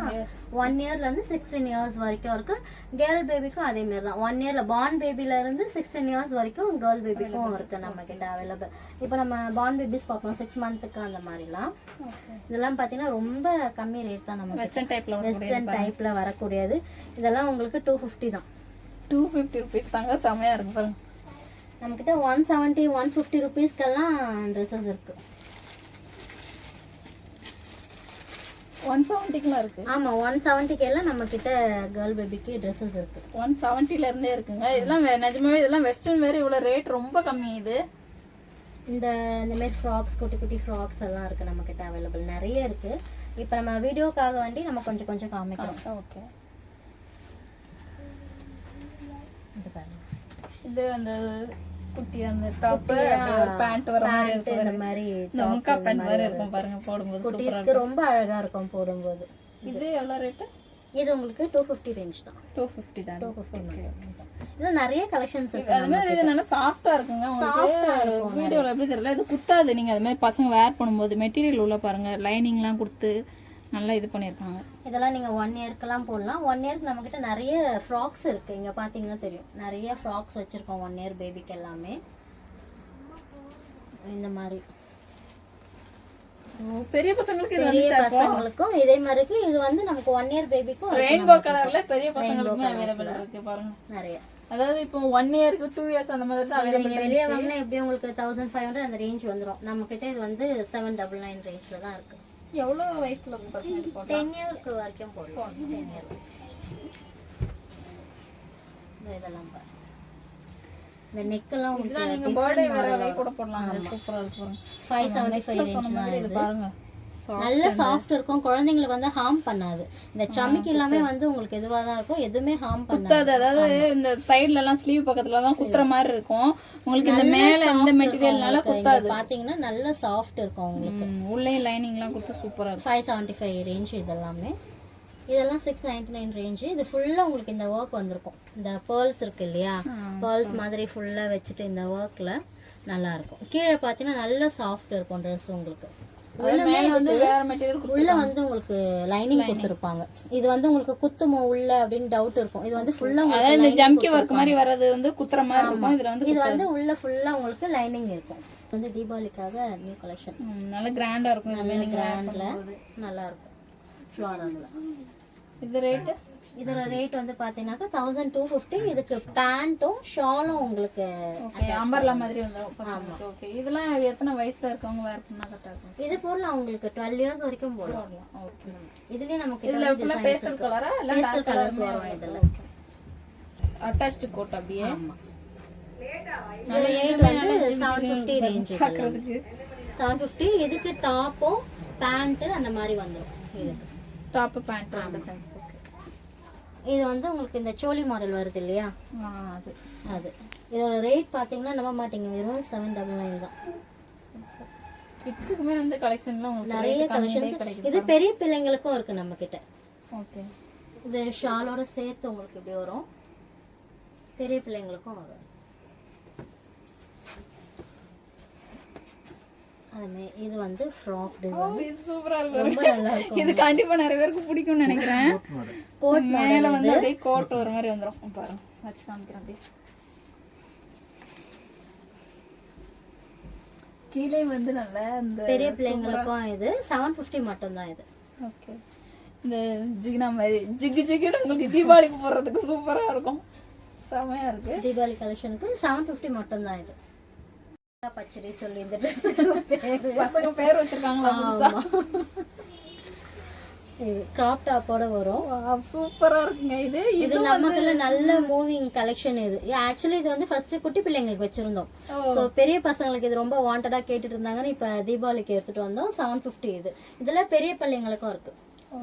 1 இயர்ல இருந்து 16 இயர்ஸ் வரைக்கும் இருக்கு. கேர்ள் பேபிக்கும் அதே மாதிரி தான் 1 இயர்ல பார்ன் பேபில இருந்து 16 இயர்ஸ் வரைக்கும் கேர்ள் பேபிக்கும் இருக்கு நம்ம கிட்ட அவைலபிள். இப்போ நம்ம பார்ன் பேபிஸ் பார்ப்போம் 6 மந்த்துக்கு அந்த மாதிரிலாம். இதெல்லாம் பாத்தீங்கன்னா ரொம்ப கம்மி ரேட் தான் நம்ம வெஸ்டர்ன் டைப்ல வரக்கூடியது. இதெல்லாம் உங்களுக்கு 250 தான். 250 rupees தாங்க, செமையா இருக்கு பாருங்க. நம்ம கிட்ட 170 150 rupeesக்கெல்லாம் ட்ரெஸ்ஸஸ் இருக்கு. 170க்குலாம் இருக்கு. ஆமா 170க்கு எல்லாம் நம்ம கிட்ட கேர்ள் பேபிக்கு ட்ரெஸ்ஸஸ் இருக்கு. 170ல இருந்தே இருக்குங்க. இதெல்லாம் நிஜமாவே இதெல்லாம் வெஸ்டர்ன் வேர் இவ்வளவு ரேட் ரொம்ப கம்மி. இந்த மாதிரி ஃப்ராக்ஸ், குட்டி குட்டி ஃப்ராக்ஸ் எல்லாம் இருக்கு நம்ம கிட்ட அவைலபிள், நிறைய இருக்கு. இப்போ நம்ம வீடியோக்காக வேண்டி நம்ம கொஞ்சம் கொஞ்சம் காமிக்கிறோம். ஓகே, இது அந்த குட்டி அந்த டாப் ஒரு பேண்ட் வர மாதிரி இருக்கு. இந்த மாதிரி இந்த முக்கா பேண்ட் மாதிரி இருக்கும் பாருங்க, போடும்போது குட்டீஸ்க்கு ரொம்ப அழகா இருக்கும் போடும்போது. இது எவ்வளவு ரேட்? இது உங்களுக்கு 250 ரேஞ்ச் தான். 250 தான். 250. இதுல நிறைய கலெக்ஷன்ஸ் இருக்கு. அது மாதிரி இது நல்லா சாஃப்ட்டா இருக்குங்க. உங்களுக்கு வீடியோல எப்படி தெரியல, இது குத்தாது. நீங்க அது மாதிரி பசங்க வேர் பண்ணும்போது மெட்டீரியல் உள்ள பாருங்க, லைனிங்லாம் கொடுத்து நல்லா இது பண்ணிருக்காங்க. இதெல்லாம் நீங்க 1 இயர்க்குலாம் போடலாம். 1 இயர்க்கு நம்ம கிட்ட நிறைய ஃப்ராக்ஸ் இருக்கு. இங்க பாத்தீங்கன்னா தெரியும், நிறைய ஃப்ராக்ஸ் வச்சிருக்கோம் 1 இயர் பேபிக்கு எல்லாமே. இந்த மாதிரி பெரிய பசங்களுக்கு இது பெரிய பசங்களுக்கும் இதே மாதிரி. இது வந்து நமக்கு 1 இயர் பேபிக்கும் ரெயின்போ கலர்ல பெரிய பசங்களுக்கும் அவைலபிள் இருக்கு பாருங்க நிறைய. அதாவது இப்போ 1 இயருக்கு 2 இயர்ஸ் அந்த மாதிரி தான் அவைலபிள். நீங்க வெளிய வாங்குனா எப்படி உங்களுக்கு 1500 அந்த ரேஞ்ச் வந்துரும். நம்ம கிட்ட இது வந்து 799 ரேஞ்ச்ல தான் இருக்கு. எவ்வளவு வயசுல இருந்து பசங்க போடலாம்? 10 இயர்க்கு வரைக்கும் போடலாம். 10 இயர். இதெல்லாம் பாருங்க, இந்த நெக் எல்லாம் உங்களுக்கு நீங்க பர்த்டே வேற கூட போடலாம். சூப்பரா இருக்கு. 575 ரேஞ்ச் இது பாருங்க. நல்ல சாஃப்ட் இருக்கும், குழந்தைங்களுக்கு வந்து ஹார்ம் பண்ணாது. இந்த சமிக்கு எல்லாமே வந்து உங்களுக்கு எதுவா தான் இருக்கும், எதுவுமே ஹார்ம் பண்ணாது. அதாவது இந்த சைடுல எல்லாம் ஸ்லீவ் பக்கத்துல தான் குத்துற மாதிரி இருக்கும். உங்களுக்கு இந்த மேல இந்த மெட்டீரியல்னால குத்தாது. பாத்தீங்கன்னா நல்ல சாஃப்ட் இருக்கும் உங்களுக்கு. உள்ளே லைனிங்லாம் கொடுத்து சூப்பரா இருக்கும். 575 ரேஞ்ச் இதெல்லாமே. இதெல்லாம் 699 ரேஞ்ச். இது ஃபுல்லா உங்களுக்கு இந்த ஒர்க் வந்திருக்கும். இந்த pearls இருக்கு இல்லையா, pearls மாதிரி ஃபுல்லா வச்சுட்டு இந்த ஒர்க்ல நல்லா இருக்கும். கீழே பாத்தீங்கன்னா நல்ல சாஃப்ட் இருக்கும் Dress உங்களுக்கு. உள்ள வந்து உங்களுக்கு லைனிங் கொடுத்திருப்பாங்க. இது வந்து உங்களுக்கு குத்துமோ உள்ள அப்படின்னு டவுட் இருக்கும். இது வந்து ஃபுல்லா உங்களுக்கு ஜம்கி வர்க் மாதிரி வரது வந்து குத்துற மாதிரி இருக்கும். இது வந்து உள்ள ஃபுல்லா உங்களுக்கு லைனிங் இருக்கும். வந்து தீபாவளிக்காக நியூ கலெக்ஷன் நல்ல கிராண்டா இருக்கும். நல்ல கிராண்ட்ல நல்லா இருக்கும். ஃப்ளோரல்ல. இது ரேட்? இதோட ரேட் வந்து பாத்தீங்கன்னா 1250. இதுக்கு பேண்ட்டும் ஷாலும் உங்களுக்கு அம்பர்லா மாதிரி வந்துரும். ஓகே, இதெல்லாம் எத்தனை வயசுல இருக்கவங்க வேர் பண்ணா கரெக்ட்டா இருக்கும்? இது போடலாம் உங்களுக்கு 12 இயர்ஸ் வரைக்கும் போடலாம். ஓகே, இதுலயே நமக்கு இதுல ஃபுல்லா பேஸ்டல் கலரா இல்ல டார்க் கலர்ஸ் வரும். இதெல்லாம் அட்டாச்ட் கோட் அப்படியே. ஆமா, நல்ல ரேட் வந்து 750 ரேஞ்ச். 750. இதுக்கு டாப்பும் பேண்ட் அந்த மாதிரி வந்துரும். இதுக்கு டாப் பேண்ட் அந்த. இது வந்து உங்களுக்கு இந்த சோலி மாடல் வருது இல்லையா, அது இதோட ரேட் பாத்தீங்கன்னா நம்ப மாட்டீங்க, வெறும் 799 தான். கிட்ஸ்க்குமே வந்து கலெக்ஷன்லாம் உங்களுக்கு நிறைய கலெக்ஷன்ஸ் கிடைக்கும். இது பெரிய பிள்ளைங்களுக்கும் இருக்கு நம்ம கிட்ட. ஓகே, இது ஷாலோட சேர்த்து உங்களுக்கு இப்படி வரும், பெரிய பிள்ளைங்களுக்கும் வரும். அதுமே இது வந்து ஃப்ராக் டிசைன் இது சூப்பரா இருக்கு. ரொம்ப நல்லா இருக்கும். இது கண்டிப்பா நிறைய பேருக்கு பிடிக்கும்னு நினைக்கிறேன். கோட் மேல வந்து அப்படியே கோட் ஒரு மாதிரி வந்துரும். பாருங்க வச்சு காமிக்கிறேன். அப்படியே கீழே வந்து நல்ல இந்த பெரிய பிள்ளைங்களுக்கும் இது 750 மட்டும் தான் இது. ஓகே. இந்த ஜிகினா மாதிரி ஜிகு ஜிகுன்னு உங்களுக்கு தீபாவளிக்கு போடுறதுக்கு சூப்பரா இருக்கும். செமையா இருக்கு. தீபாவளி கலெக்ஷனுக்கு 750 மட்டும் தான் இது. பச்சடி சொல்லி இந்த ட்ரெஸ் பசங்க பேர் வச்சிருக்காங்களா புதுசா? இது கிராப் டாப்போட வரும். சூப்பரா இருக்குங்க. இது இது நமக்குள்ள நல்ல மூவிங் கலெக்ஷன் இது. ஆக்சுவலி இது வந்து ஃபர்ஸ்ட் குட்டி பிள்ளைங்களுக்கு வச்சிருந்தோம். சோ பெரிய பசங்களுக்கு இது ரொம்ப வாண்டடா கேட்டுட்டு இருந்தாங்கன்னு இப்ப தீபாவளிக்கு எடுத்துட்டு வந்தோம். 750 இது. இதுல பெரிய பிள்ளைங்களுக்கும் இருக்கு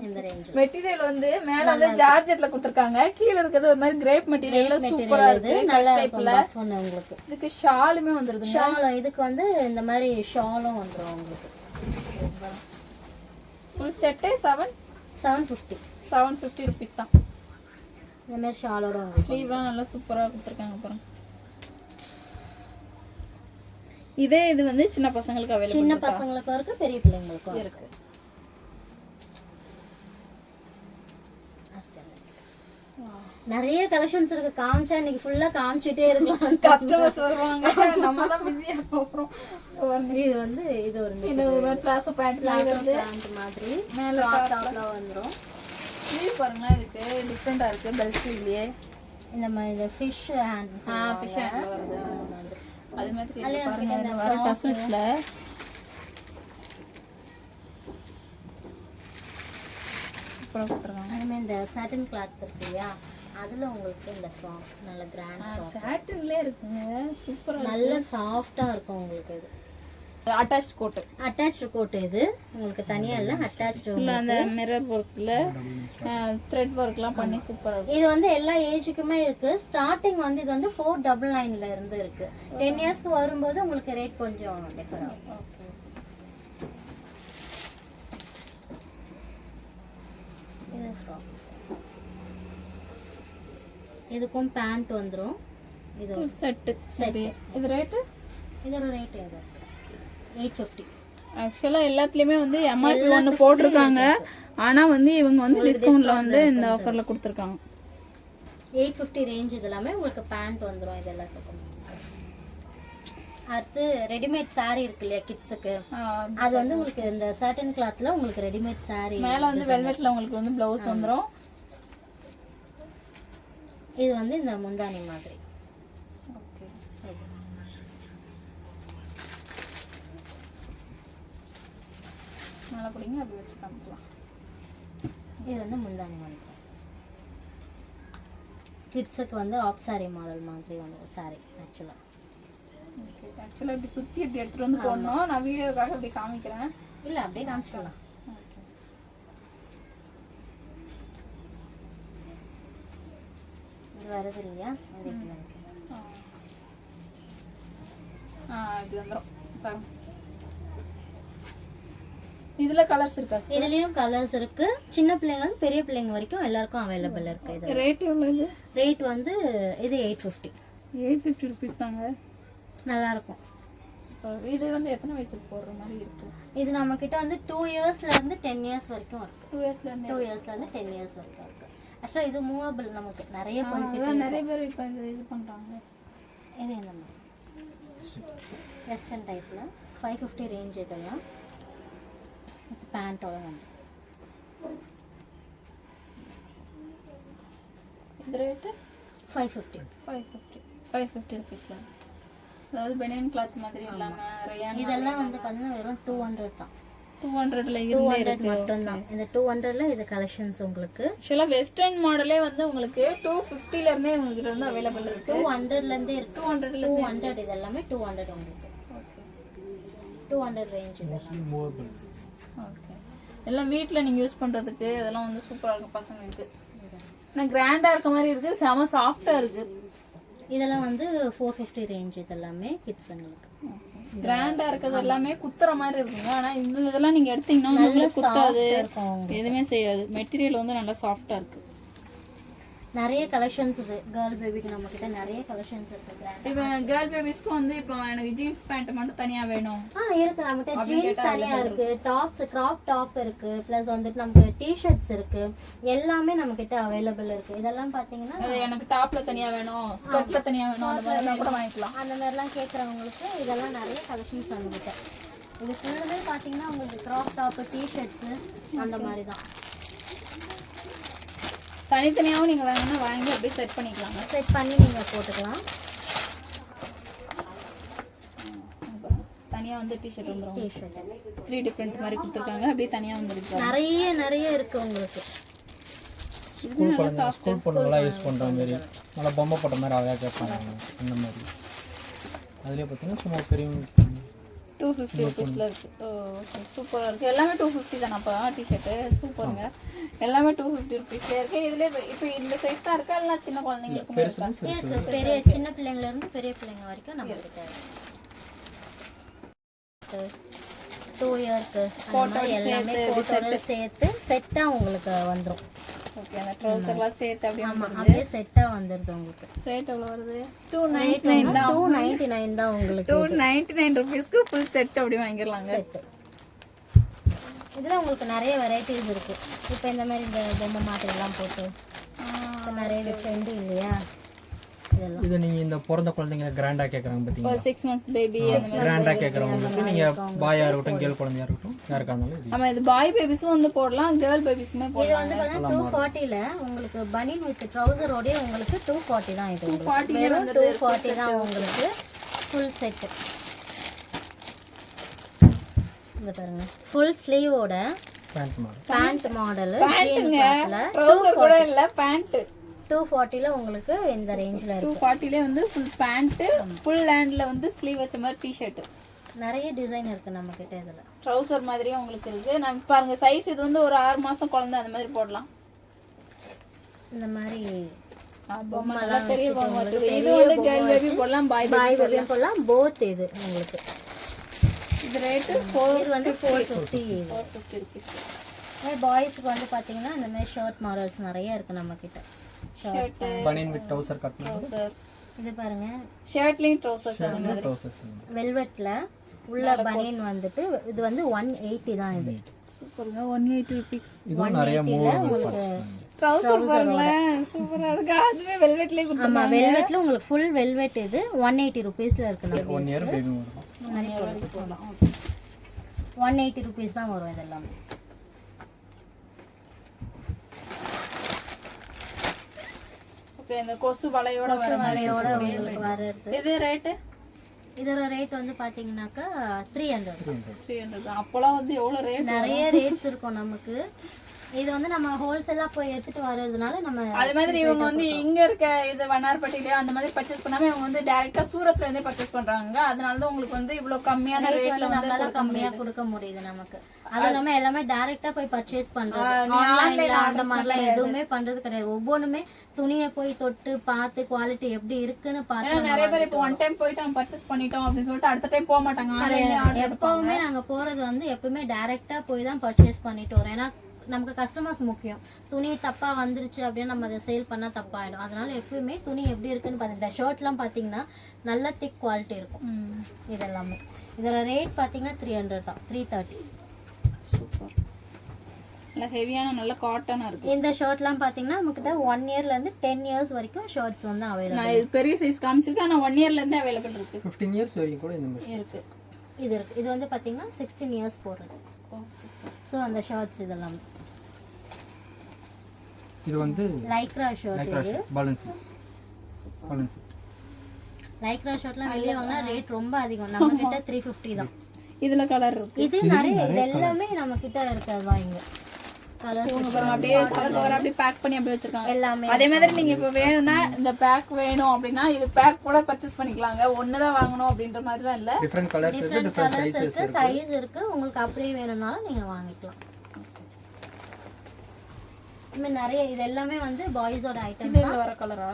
இந்த ரேஞ்ச். மெட்டீரியல் வந்து மேல வந்து ஜார்ஜெட்ல கொடுத்திருக்காங்க. கீழ இருக்கிறது ஒரு மாதிரி கிரேப் மெட்டீரியல் சூப்பரா இருக்கு. நல்ல டைப்ல உங்களுக்கு. இதுக்கு ஷாலுமே வந்துருது. ஷால் இதுக்கு வந்து இந்த மாதிரி ஷாலும் வந்துரும் உங்களுக்கு. ஃபுல் செட் 750 ரூபீஸ் தான். இந்த மாதிரி ஷாலோட உங்களுக்கு ஸ்லீவ்லாம் நல்லா சூப்பரா கொடுத்திருக்காங்க பாருங்க. இதே இது வந்து சின்ன பசங்களுக்கு அவைலபிள். சின்ன பசங்களுக்கும் இருக்கு, பெரிய பிள்ளைங்களுக்கும் இருக்கு. நிறைய கலெக்ஷன்ஸ் இருக்கு. காமிச்சா இன்னைக்கு ஃபுல்லா காமிச்சிட்டே இருக்கலாம். கஸ்டமர்ஸ் வருவாங்க, நம்ம தான் பிஸியா போறோம். இது வந்து இது ஒரு பிளாசோ பேண்ட் மாதிரி மேல டாப்ல வந்துரும். ஸ்லீவ் பாருங்க, இதுக்கு டிஃபரெண்டா இருக்கு. பெல் ஸ்லீவ்லயே இந்த மாதிரி ஃபிஷ் ஹேண்ட் ஃபிஷ் ஹேண்ட்ல வருது. அது மாதிரி பாருங்க, இந்த வர டசல்ஸ்ல சூப்பரா போட்டுருக்காங்க. அதுமே இந்த சாட்டின் கிளாத் இருக்கு இல்லையா, அதுல உங்களுக்கு இந்த ஃப்ராக் நல்ல கிராண்ட் சாட்டின்லயே இருக்குங்க. சூப்பரா நல்ல சாஃப்டா இருக்கும் உங்களுக்கு. இது அட்டாச்ட் கோட். அட்டாச்ட் கோட் இது உங்களுக்கு தனியா இல்ல, அட்டாச்ட். அந்த மிரர் ஒர்க்ல த்ரெட் ஒர்க்லாம் பண்ணி சூப்பரா இருக்கு. இது வந்து எல்லா ஏஜுக்குமே இருக்கு. ஸ்டார்டிங் வந்து இது வந்து 499ல இருந்து இருக்கு. 10 இயர்ஸ்க்கு வரும்போது உங்களுக்கு ரேட் கொஞ்சம் டிஃபர் ஆகும். இது ஃப்ராக்ஸ். இதுக்கும் பேண்ட் வந்துரும். இது செட். இது ரேட் இதோட ரேட் எது 850. ஆக்சுவலா எல்லாத்துலயுமே வந்து எம்ஆர்பி ஒன்னு போட்டிருக்காங்க. ஆனா வந்து இவங்க வந்து டிஸ்கவுண்ட்ல வந்து இந்த ஆஃபர்ல கொடுத்திருக்காங்க. 850 ரேஞ்ச். இது எல்லாமே உங்களுக்கு பேண்ட் வந்துரும். இது எல்லாத்துக்கும். அடுத்து ரெடிமேட் saree இருக்கு இல்லையா கிட்ஸுக்கு, அது வந்து உங்களுக்கு இந்த சாட்டின் கிளாத்ல உங்களுக்கு ரெடிமேட் saree. மேல வந்து வெல்வெட்ல உங்களுக்கு வந்து ப்ளவுஸ் வந்துரும். இது வந்து இந்த முந்தானி மாதிரி. ஓகே. மேல புடிங்க அப்படி வச்சு காமிக்கலாம். இது வந்து முந்தானி வந்து கிட்ஸுக்கு வந்து ஆஃப் saree மாடல் மாதிரி வந்து saree ஆக்சுவலா. ஓகே. ஆக்சுவலா இப்படி சுத்தி இப்படி எடுத்துட்டு வந்து போடணும். நான் வீடியோக்காக அப்படி காமிக்கிறேன். இல்ல அப்படியே காமிச்சிடலாம். இது வருது இல்லையா, இப்படி வந்துரும் பாருங்க. இதுல கலர்ஸ் இருக்கா? இதுலயும் கலர்ஸ் இருக்கு. சின்ன பிள்ளைங்க இருந்து பெரிய பிள்ளைங்க வரைக்கும் எல்லாருக்கும் அவைலபிள் இருக்கு. இது ரேட் எவ்வளவு? ரேட் வந்து இது 850. 850 ரூபீஸ் தாங்க. நல்லா இருக்கும். சூப்பர். இது வந்து எத்தனை வயசுக்கு போடுற மாதிரி இருக்கு? இது நம்ம கிட்ட வந்து 2 இயர்ஸ்ல இருந்து 10 இயர்ஸ் வரைக்கும் இருக்கு. 2 இயர்ஸ்ல இருந்து 10 இயர்ஸ் வரைக்கும் இருக்கு. ஆக்சுவலா இது மூவபிள். நமக்கு நிறைய நிறைய பேர் இப்போ இது பண்றாங்க. இது இந்த மாதிரி வெஸ்டர்ன் டைப்ல 550 ரேஞ்ச். இதெல்லாம் பேண்டோட வந்து இது ரேட் 550 ரூபீஸ்ல. அதாவது பெனியன் கிளாத் மாதிரி இல்லாம ரயான். இதெல்லாம் வந்து பார்த்தீங்கன்னா வெறும் 200 தான். 200ல இருந்து மட்டும் தான். இந்த 200ல இது கலெக்ஷன்ஸ் உங்களுக்கு. ஆக்சுவலா வெஸ்டர்ன் மாடலே வந்து உங்களுக்கு 250ல இருந்தே உங்களுக்கு வந்து அவேலபிள் இருக்கு. 200ல இருந்தே இருக்கு. 200 இது எல்லாமே 200 உங்களுக்கு. ஓகே. 200 ரேஞ்ச் இது. ஓகே. எல்லாம் வீட்ல நீங்க யூஸ் பண்றதுக்கு இதெல்லாம் வந்து சூப்பரா இருக்கும் பசங்களுக்கு. நான் கிராண்டா இருக்க மாதிரி இருக்கு. செம சாஃப்ட்டா இருக்கு. இதெல்லாம் வந்து 450 ரேஞ்ச். இது எல்லாமே கிட்ஸ்ங்களுக்கு. கிராண்டா இருக்குது எல்லாமே குத்துற மாதிரி இருக்குங்க. ஆனா இதெல்லாம் நீங்க எடுத்தீங்கன்னா உங்களுக்கு குத்தாது, எதுவுமே செய்யாது. மெட்டீரியல் வந்து நல்லா சாஃப்டா இருக்கு. நிறைய கலெக்ஷன்ஸ் இது கேர்ள் பேபிக்கு நம்ம கிட்ட நிறைய கலெக்ஷன்ஸ் இருக்கு grand. இப்போ கேர்ள் பேபிஸ்க்கு வந்து இப்போ எனக்கு ஜீன்ஸ் பேண்ட் மட்டும் தனியா வேணும். இருக்கு நம்ம கிட்ட ஜீன்ஸ் தனியா இருக்கு, டாப்ஸ் கிராப் டாப் இருக்கு, பிளஸ் வந்துட்டு நமக்கு டி-ஷர்ட்ஸ் இருக்கு, எல்லாமே நம்ம கிட்ட அவைலபிள் இருக்கு. இதெல்லாம் பாத்தீங்கன்னா அது எனக்கு டாப்ல தனியா வேணும், ஸ்கர்ட்ல தனியா வேணும், அந்த மாதிரி கூட வாங்கிக்கலாம். அந்த மாதிரிலாம் கேட்குறவங்களுக்கு இதெல்லாம் நிறைய கலெக்ஷன்ஸ் நம்ம கிட்ட. இது ஃபுல்லுமே பாத்தீங்கன்னா உங்களுக்கு கிராப் டாப் டி-ஷர்ட்ஸ் அந்த மாதிரி தான். தனித்தனியாவும் நீங்க வேணும்னா வாங்கி அப்படியே செட் பண்ணிக்கலாம். செட் பண்ணி நீங்க போட்டுக்கலாம். தனியா வந்து டி-ஷர்ட் வந்துரும். டி-ஷர்ட் 3 டிஃபரண்ட் மாதிரி கொடுத்துருக்காங்க. அப்படியே தனியா வந்துருக்கு. நிறைய இருக்கு உங்களுக்கு. ஸ்கூல் பொண்ணுங்களாம் யூஸ் பண்ணுற மாதிரி நல்லா பொம்மை போட்ட மாதிரி அழகாக கேட்பாங்க அந்த மாதிரி. அதுலேயே பார்த்தீங்கன்னா சும்மா பெரிய 250 ருபீஸ்ல இருக்கு. சூப்பரா இருக்கு. எல்லாமே 250 தானப்பா டி-ஷர்ட். சூப்பருங்க. எல்லாமே 250 ருபீஸ்ல இருக்கு. இதுல இப்போ இந்த சைஸ் தான் இருக்கா இல்ல சின்ன குழந்தைங்களுக்கு இருக்கா? பெரிய சின்ன பிள்ளைங்கல இருந்து பெரிய பிள்ளைங்க வரைக்கும் நம்ம கிட்ட 2 இயர்க்கு போட்டோ எல்லாமே போட்டோல சேர்த்து செட்டா உங்களுக்கு வந்துரும். ஓகே, அந்த ட்ரவுசர்லாம் சேர்த்து அப்படியே அப்படியே செட்டா வந்துருது உங்களுக்கு. ரேட் எவ்வளவு வருது? 299 தான். 299 தான் உங்களுக்கு. 299 ருபீஸ்க்கு ஃபுல் செட் அப்படியே வாங்கிடலாங்க. இதுல உங்களுக்கு நிறைய வெரைட்டிஸ் இருக்கு. இப்போ இந்த மாதிரி இந்த பொம்மை மாதிரி எல்லாம் போட்டு நிறைய ட்ரெண்ட் இல்லையா? இதெல்லாம் இது நீங்கள் இந்த பிறந்த குழந்தைங்க கிராண்டாக கேட்குறாங்க பார்த்தீங்களா? 6 months பேபி அந்த மாதிரி கிராண்டாக கேட்குறவங்களுக்கு நீங்கள் பாயாக இருக்கட்டும் கேர்ள் குழந்தையா இருக்கட்டும் யாருக்கா இருந்தாலும் ஆமா, இது பாய் பேபிஸும் வந்து போடலாம், கேர்ள் பேபிஸுமே இது போடலாம். வந்து பாத்தீங்கன்னா 240ல உங்களுக்கு பனின் வித் ட்ரவுசரோட உங்களுக்கு 240 தான். இது 240 தான் உங்களுக்கு ஃபுல் செட். இங்க பாருங்க, ஃபுல் ஸ்லீவோட பேண்ட் மாடல். பேண்ட் மாடல் பேண்ட்ங்க, ட்ரவுசர் கூட இல்ல, பேண்ட். 240ல உங்களுக்கு இந்த ரேஞ்ச்ல இருக்கு. 240ல வந்து ஃபுல் பேண்ட், ஃபுல் ஹேண்ட்ல வந்து ஸ்லீவ் வச்ச மாதிரி டி-ஷர்ட். நிறைய டிசைன் இருக்கு நம்ம கிட்ட. இதுல ட்ரவுசர் மாதிரியே உங்களுக்கு இருக்கு. நம்ம பாருங்க சைஸ் இது வந்து ஒரு 6 மாசம் குழந்தை அந்த மாதிரி போடலாம். இந்த மாதிரி பொம்மைலாம் பெரிய பொம்மை. இது வந்து கேர்ள் பேபி போடலாம், பாய் பேபி போடலாம். போத் இது உங்களுக்கு. இது ரேட் இது வந்து 450 ருபீஸ். பாய்ஸ்க்கு வந்து பாத்தீங்கன்னா இந்த மாதிரி ஷர்ட் மாடல்ஸ் நிறைய இருக்கு நம்ம கிட்ட. ஷர்ட், பனியன் வித் ட்ரவுசர் கட் ட்ரவுசர். இது பாருங்க, ஷர்ட்லயும் ட்ரவுசர்ஸ் அந்த மாதிரி. ட்ரவுசர்ஸ் வெல்வெட்ல உள்ள பனியன் வந்துட்டு இது வந்து 180 தான். இது சூப்பர்ங்க, 180 ருபீஸ். இதுவும் நிறைய உங்களுக்கு ட்ரவுசர் பாருங்களேன், சூப்பரா இருக்கு. அதுவே வெல்வெட்லயே ஆமா, கொடுத்துருக்காங்க. வெல்வெட்ல உங்களுக்கு ஃபுல் வெல்வெட். இது 180 ருபீஸ்ல இருக்கு. நம்ம 1 இயர் பேபி வரும். 180 ருபீஸ் தான் வரும் இதெல்லாம். ஓகே, இந்த கொசு வலையோட வர மாதிரி உங்களுக்கு வரது. இது ரேட்? இதோட ரேட் வந்து பாத்தீங்கன்னாக்கா 300. 300. அப்போலாம் வந்து எவ்வளவு ரேட்? நிறைய ரேட்ஸ் இருக்கும் நமக்கு. இது வந்து நம்ம ஹோல்சேலா போய் எடுத்துட்டு வர்றதுனால நம்ம அதே மாதிரி இவங்க வந்து இங்க இருக்க இது வண்ணார்பட்டியில அந்த மாதிரி பர்ச்சேஸ் பண்ணாம இவங்க வந்து டைரக்டா சூரத்ல இருந்தே பர்ச்சேஸ் பண்றாங்க. அதனால தான் உங்களுக்கு வந்து இவ்வளவு கம்மியான ரேட்ல நம்மளால கம்மியா கொடுக்க முடியுது நமக்கு. அது நம்ம எல்லாமே டைரக்டா போய் பர்ச்சேஸ் பண்றோம். ஆன்லைன்ல அந்த மாதிரிலாம் எதுவுமே பண்றது கிடையாது. ஒவ்வொன்றுமே துணியை போய் தொட்டு பார்த்து குவாலிட்டி எப்படி இருக்குன்னு பார்த்து நிறைய பேர் இப்போ ஒன் டைம் போயிட்டு அவங்க பர்ச்சேஸ் பண்ணிட்டோம் அப்படின்னு சொல்லிட்டு அடுத்த டைம் போக மாட்டாங்க. ஆன்லைன்ல எப்பவுமே நாங்க போறது வந்து எப்பவுமே டைரக்டா போய் தான் பர்ச்சேஸ் பண்ணிட்டு வரோம். ஏன்னா நமக்கு கஸ்டமர்ஸ் முக்கியம். துணி தப்பா வந்துருச்சு அப்படின்னு நம்ம அதை சேல் பண்ணா தப்பாயிடும். அதனால எப்பவுமே துணி எப்படி இருக்குன்னு பாத்தீங்க. இந்த ஷர்ட்லாம் பாத்தீங்கன்னா நல்ல திக் குவாலிட்டி இருக்கும். இதெல்லாமே இதோட ரேட் பாத்தீங்கன்னா 300 தான். 330. சூப்பர், நல்ல ஹெவியான நல்ல காட்டனா இருக்கு. இந்த ஷர்ட்லாம் பாத்தீங்கன்னா நமக்கிட்ட 1 இயர்ல இருந்து 10 இயர்ஸ் வரைக்கும் ஷர்ட்ஸ் வந்து அவைலபிள். நான் இது பெரிய சைஸ் காமிச்சிருக்கேன், ஆனா 1 இயர்ல இருந்தே அவைலபிள் இருக்கு. 15 இயர்ஸ் வரைக்கும் கூட இந்த மாதிரி இருக்கு. இது இருக்கு. இது வந்து பாத்தீங்கன்னா 16 இயர்ஸ் போடுறது. ஸோ அந்த ஷர்ட்ஸ் இதெல்லாம். இது வந்து லைக்ரா ஷர்ட். இது balloon fits. Balloon fit lycra ஷர்ட்லாம் வெளிய வாங்கினா ரேட் ரொம்ப அதிகம். நம்ம கிட்ட 350 தான். இதுல கலர் இருக்கு. இது நிறைய எல்லாமே நம்ம கிட்ட இருக்கிறது தான். இங்க கலர்ஸ் அப்படியே கலர் அப்படியே பேக் பண்ணி அப்படியே வச்சிருக்காங்க எல்லாமே. அதே மாதிரி நீங்க இப்ப வேணும்னா இந்த பேக் வேணும் அப்படின்னா இது பேக் கூட பர்ச்சேஸ் பண்ணிக்கலாங்க. ஒண்ணுதான் வாங்கணும் அப்படின்ற மாதிரிலாம் இல்ல. டிஃபரண்ட் கலர்ஸ் இருக்கு, டிஃபரண்ட் சைஸஸ் இருக்கு, சைஸ் இருக்கு. உங்களுக்கு அப்படியே வேணும்னாலும் நீங்க வாங்கிக்கலாம். இன்னும் நிறைய இது எல்லாமே வந்து பாய்ஸோட ஐட்டம் இதுல வர கலரா?